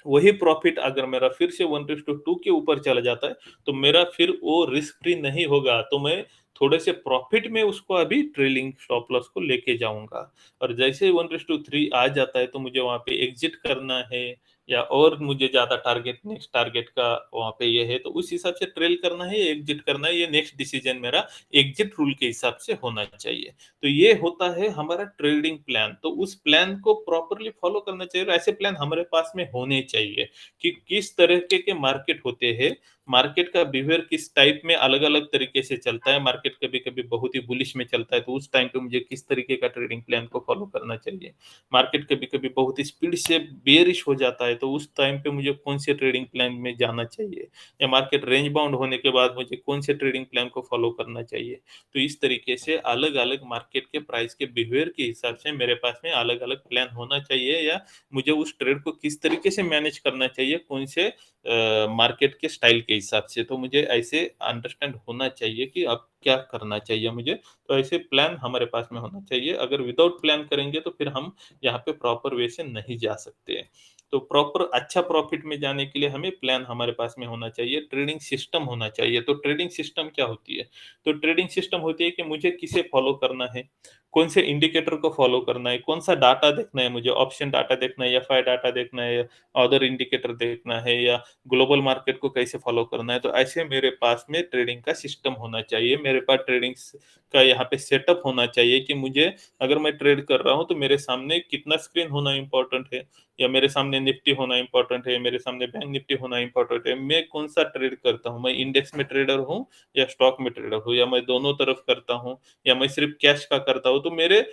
A: वही प्रॉफ़िट अगर मेरा फिर से 1:2 के ऊपर चला जाता है, तो मेरा फिर वो रिस्क फ्री नहीं होगा, तो मैं थोड़े से प्रॉफ़िट में उसको अभी ट्रेलिंग स्टॉप लॉस को लेके जाऊँगा। और जैसे ही 1:3 आ जाता है, तो मुझे वहाँ पे एग्ज़िट करना है, या और मुझे ज़्यादा टारगेट, नेक्स्ट टारगेट का वहाँ पे ये है, तो उस हिसाब से ट्रेल करना है या एग्ज़िट करना है, ये नेक्स्ट डिसीज़न मेरा एग्ज़िट रूल के हिसाब से होना चाहिए। तो ये होता है हमारा ट्रेडिंग प्लान। तो उस प्लान को प्रॉपरली फॉलो करना चाहिए और ऐसे प्लान हमारे पास में होने चाहिए कि किस तरीके के मार्केट होते हैं, मार्केट का बिहेवियर किस टाइप में अलग-अलग तरीके से चलता है। मार्केट कभी-कभी बहुत ही बुलिश में चलता है, तो उस टाइम पे मुझे किस तरीके का ट्रेडिंग प्लान को फॉलो करना चाहिए। मार्केट कभी-कभी बहुत ही स्पीड से बेयरिश हो जाता है, तो उस टाइम पे मुझे कौन से ट्रेडिंग प्लान में जाना चाहिए, या मार्केट रेंज बाउंड होने के बाद मुझे कौन से ट्रेडिंग प्लान को फॉलो करना चाहिए। तो इस तरीके से अलग-अलग मार्केट के प्राइस के बिहेवियर के हिसाब से मेरे पास में अलग-अलग प्लान होना चाहिए, या मुझे उस ट्रेड को किस तरीके से मैनेज करना चाहिए, कौन से मार्केट के स्टाइल के हिसाब से। तो मुझे ऐसे अंडरस्टैंड होना चाहिए कि अब क्या करना चाहिए मुझे। तो ऐसे प्लान हमारे पास में होना चाहिए। अगर विदाउट प्लान करेंगे तो फिर हम यहाँ पे प्रॉपर वे से नहीं जा सकते हैं। तो प्रॉपर अच्छा प्रॉफिट में जाने के लिए हमें प्लान हमारे पास में होना चाहिए, ट्रेडिंग सिस्टम होना चाहिए। तो ट्रेडिंग सिस्टम क्या होती है? तो ट्रेडिंग सिस्टम होती है कि मुझे किसे फॉलो करना है, कौन से इंडिकेटर को फॉलो करना है, कौन-सा डाटा देखना है मुझे, ऑप्शन डाटा देखना है, एफआई डाटा देखना है, अदर इंडिकेटर देखना है, या ग्लोबल मार्केट को कैसे फॉलो करना है। तो ऐसे मेरे पास में ट्रेडिंग का सिस्टम होना चाहिए। मेरे पास ट्रेडिंग स का यहाँ पे सेटअप होना चाहिए कि मुझे, अगर मैं ट्रेड कर रहा हूँ, तो मेरे सामने कितना स्क्रीन होना इम्पोर्टेंट है, या मेरे सामने निफ्टी होना इम्पोर्टेंट है, मेरे सामने बैंक निफ्टी होना इम्पोर्टेंट है। मैं कौन-सा ट्रेड करता हूँ, मैं इंडेक्स में ट्रेडर हूँ या स्टॉक में ट्रेडर हूँ, या मैं दोनों तरफ करता हूँ, या मैं सिर्फ़ कैश का करता हूँ। तो मेरे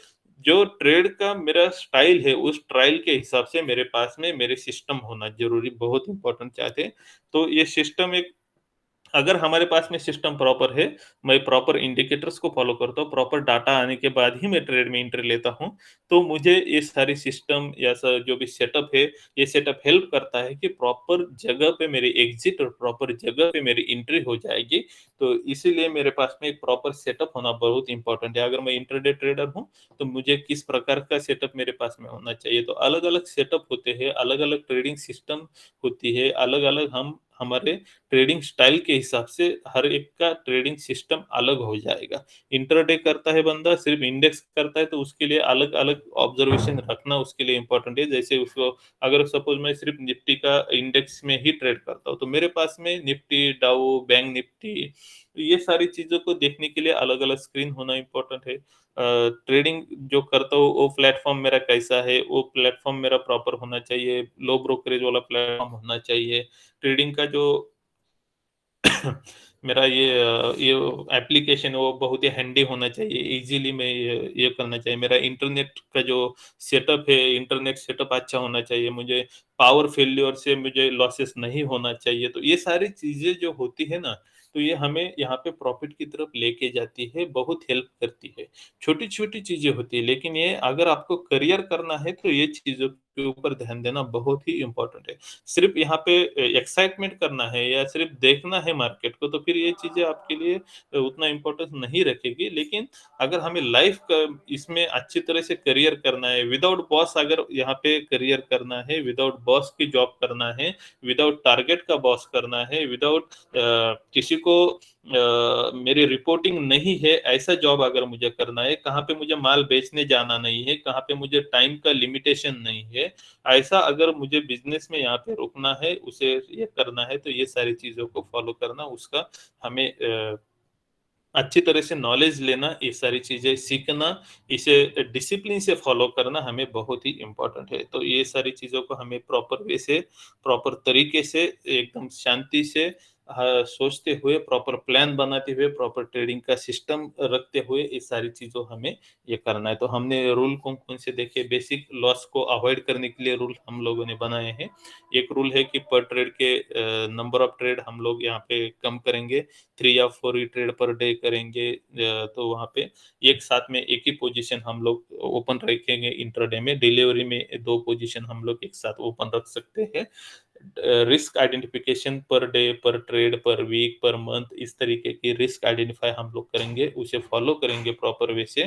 A: जो ट्रेड का मेरा स्टाइल है, उस ट्रायल के हिसाब से मेरे पास में मेरे सिस्टम होना ज़रूरी, बहुत इम्पोर्टेंट चाहते हैं। तो ये सिस्टम एक अगर हमारे पास में सिस्टम प्रॉपर है, मैं प्रॉपर इंडिकेटर्स को फ़ॉलो करता हूँ, प्रॉपर डाटा आने के बाद ही मैं ट्रेड में एंट्री लेता हूँ, तो मुझे ये सारी सिस्टम या जो भी सेटअप है, ये सेटअप हेल्प करता है कि प्रॉपर जगह पे मेरी एग्ज़िट और प्रॉपर जगह पे मेरी एंट्री हो जाएगी। तो इसीलिए मेरे पास में एक प्रॉपर सेटअप होना बहुत इम्पोर्टेंट है। अगर मैं इंट्राडे ट्रेडर हूँ, तो मुझे किस प्रकार का सेटअप मेरे पास में होना चाहिए। तो अलग-अलग सेटअप होते हैं, अलग-अलग ट्रेडिंग सिस्टम होती है, अलग-अलग हम हमारे ट्रेडिंग स्टाइल के हिसाब से हर एक का ट्रेडिंग सिस्टम अलग हो जाएगा। इंट्राडे करता है बंदा, सिर्फ़ इंडेक्स करता है, तो उसके लिए अलग-अलग ऑब्ज़र्वेशन रखना उसके लिए इम्पोर्टेंट है। जैसे उसको अगर सपोज़ मैं सिर्फ़ निफ्टी का इंडेक्स में ही ट्रेड करता हूँ, तो मेरे पास में निफ्टी, डाउ, बैंक निफ्टी, ये सारी चीज़ों को देखने के लिए अलग-अलग स्क्रीन होना इम्पोर्टेंट है। ट्रेडिंग जो करता हूँ, वो प्लेटफ़ॉर्म मेरा कैसा है, वो प्लेटफ़ॉर्म मेरा प्रॉपर होना चाहिए, लो ब्रोकरेज वाला प्लेटफ़ॉर्म होना चाहिए। ट्रेडिंग का जो मेरा ये एप्लीकेशन है वो बहुत ही हैंडी होना चाहिए, ईज़िली मैं ये करना चाहिए। मेरा इंटरनेट का जो सेटअप है, इंटरनेट सेटअप अच्छा होना चाहिए, मुझे पावर फेल्योर से मुझे लॉसेस नहीं होना चाहिए। तो ये सारी चीज़ें जो होती है ना, तो ये हमें यहाँ पे प्रॉफ़िट की तरफ लेके जाती है, बहुत हेल्प करती है। छोटी-छोटी चीज़ें होती है, लेकिन ये अगर आपको करियर करना है, तो ये चीज़ों के ऊपर ध्यान देना बहुत ही इम्पोर्टेंट है। सिर्फ़ यहाँ पे एक्साइटमेंट करना है या सिर्फ़ देखना है मार्केट को, तो फिर ये चीज़ें आपके लिए उतना इम्पोर्टेंस नहीं रखेगी। लेकिन अगर हमें लाइफ़ का इसमें अच्छी तरह से करियर करना है, विदाउट बॉस अगर यहाँ पे करियर करना है, विदाउट बॉस की जॉब करना है, विदाउट टारगेट का बॉस करना है, विदाउट किसी को मेरी रिपोर्टिंग नहीं है, ऐसा जॉब अगर मुझे करना है, कहाँ पे मुझे माल बेचने जाना नहीं है, कहाँ पे मुझे टाइम का लिमिटेशन नहीं है, ऐसा अगर मुझे बिज़नेस में यहाँ पे रुकना है, उसे ये करना है, तो ये सारी चीज़ों को फ़ॉलो करना, उसका हमें अच्छी तरह से नॉलेज लेना, ये सारी चीज़ें सीखना, इसे डिसिप्लिन से फ़ॉलो करना हमें बहुत ही इम्पोर्टेंट है। तो ये सारी चीज़ों को हमें प्रॉपर वे से, प्रॉपर तरीके से, एकदम शांति से सोचते हुए, प्रॉपर प्लान बनाते हुए, प्रॉपर ट्रेडिंग का सिस्टम रखते हुए, ये सारी चीज़ों हमें ये करना है। तो हमने रूल कौन-कौन से देखे, बेसिक लॉस को अवॉइड करने के लिए रूल हम लोगों ने बनाए हैं। एक रूल है कि पर ट्रेड के नंबर ऑफ ट्रेड हम लोग यहाँ पे कम करेंगे। 3 या 4 ही ट्रेड पर डे करेंगे, तो वहाँ पे एक साथ में एक ही पोजीशन हम लोग ओपन रखेंगे इंट्राडे में, डिलीवरी में 2 पोजीशन हम लोग एक साथ ओपन रख सकते हैं। Risk identification per day, per trade, per week, per month, इस तरीके की रिस्क आइडेंटिफाई हम लोग करेंगे, उसे फॉलो करेंगे प्रॉपर वे से।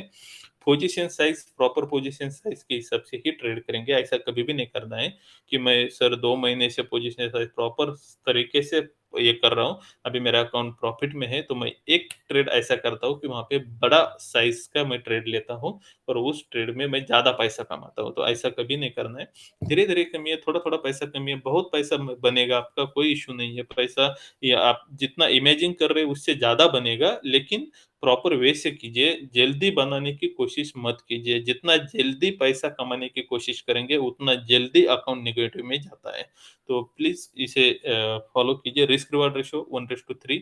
A: Position size, proper position size के हिसाब से ही ट्रेड करेंगे, ऐसा कभी भी नहीं करना है कि मैं सर 2 महीने से पोजीशन साइज़ प्रॉपर तरीके से ये कर रहा हूँ, अभी मेरा अकाउंट प्रॉफिट में है, तो मैं एक ट्रेड ऐसा करता हूँ कि वहाँ पे बड़ा साइज़ का मैं ट्रेड लेता हूँ और उस ट्रेड में मैं ज़्यादा पैसा कमाता हूँ, तो ऐसा कभी नहीं करना है। धीरे-धीरे कमिए, थोड़ा-थोड़ा पैसा कमिए, बहुत पैसा बनेगा आपका, कोई इश्यू नहीं है। पैसा या आप जितना इमेजिन कर रहे हैं उससे ज़्यादा बनेगा, लेकिन प्रॉपर वे से कीजिए, जल्दी बनाने की कोशिश मत कीजिए। जितना जल्दी पैसा कमाने की कोशिश करेंगे, उतना जल्दी अकाउंट नेगेटिव में जाता है। तो प्लीज़ इसे फ़ॉलो कीजिए, रिस्क रिवार्ड रेशियो 1:3,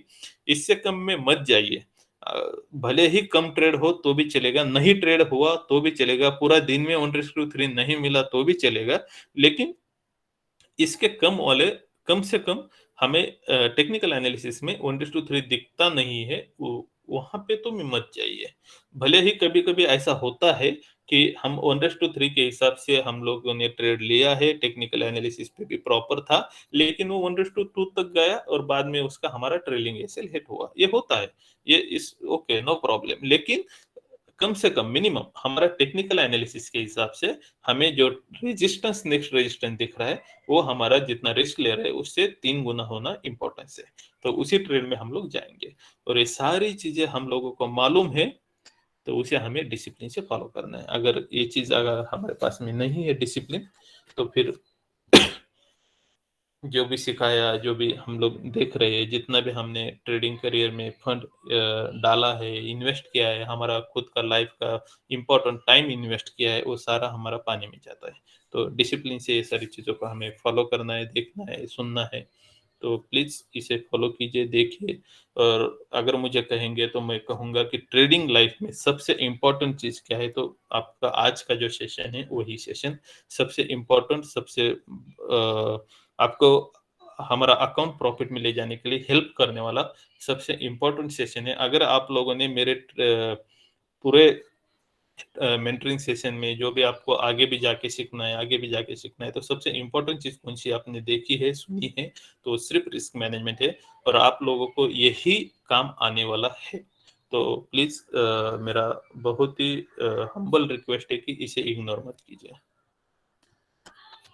A: इससे कम में मत जाइए। अ, भले ही कम ट्रेड हो तो भी चलेगा, नहीं ट्रेड हुआ तो भी चलेगा, पूरा दिन में 1:3 नहीं मिला तो भी चलेगा, लेकिन इसके कम से कम हमें टेक्निकल एनालिसिस में 1:3 दिखता नहीं है, वो वहाँ पे तो मत जाइए। भले ही कभी-कभी ऐसा होता है कि हम 1:3 के हिसाब से हम लोगों ने ट्रेड लिया है, टेक्निकल एनालिसिस पे भी प्रॉपर था, लेकिन वो 1:2 तक गया और बाद में उसका हमारा ट्रेलिंग एसएल हिट हुआ। ये होता है, ये इस ओके, नो प्रॉब्लम, लेकिन कम से कम मिनिमम हमारा टेक्निकल एनालिसिस के हिसाब से हमें जो रेजिस्टेंस, नेक्स्ट रेजिस्टेंस दिख रहा है, वो हमारा जितना रिस्क ले रहा है उससे 3 गुना होना इम्पोर्टेंस है। तो उसी ट्रेड में हम लोग जाएँगे और ये सारी चीज़ें हम लोगों को मालूम है, तो उसे हमें डिसिप्लिन से फॉलो करना है। अगर ये चीज़ अगर हमारे पास में नहीं है डिसिप्लिन, तो फिर जो भी सिखाया, जो भी हम लोग देख रहे हैं, जितना भी हमने ट्रेडिंग करियर में फंड डाला है, इन्वेस्ट किया है, हमारा खुद का लाइफ का इम्पोर्टेंट टाइम इन्वेस्ट किया है, वो सारा हमारा पानी में जाता है। तो डिसिप्लिन से ये सारी चीज़ों को हमें फॉलो करना है, देखना है, सुनना है। तो प्लीज़ इसे फॉलो कीजिए, देखिए, और अगर मुझे कहेंगे तो मैं कहूँगा कि ट्रेडिंग लाइफ में सबसे इम्पोर्टेंट चीज़ क्या है, तो आपका आज का जो सेशन है, वही सेशन सबसे इम्पोर्टेंट, सबसे आपको हमारा अकाउंट प्रॉफिट में ले जाने के लिए हेल्प करने वाला सबसे इम्पोर्टेंट सेशन है। अगर आप लोगों ने मेरे पूरे मेंटरिंग सेशन में जो भी आपको आगे भी जाके सीखना है, आगे भी जाके सीखना है, तो सबसे इम्पोर्टेंट चीज़ कौन-सी आपने देखी है, सुनी है, तो सिर्फ़ रिस्क मैनेजमेंट है और आप लोगों को यही काम आने वाला है। तो प्लीज़ मेरा बहुत ही हम्बल रिक्वेस्ट है कि इसे इग्नोर मत कीजिए।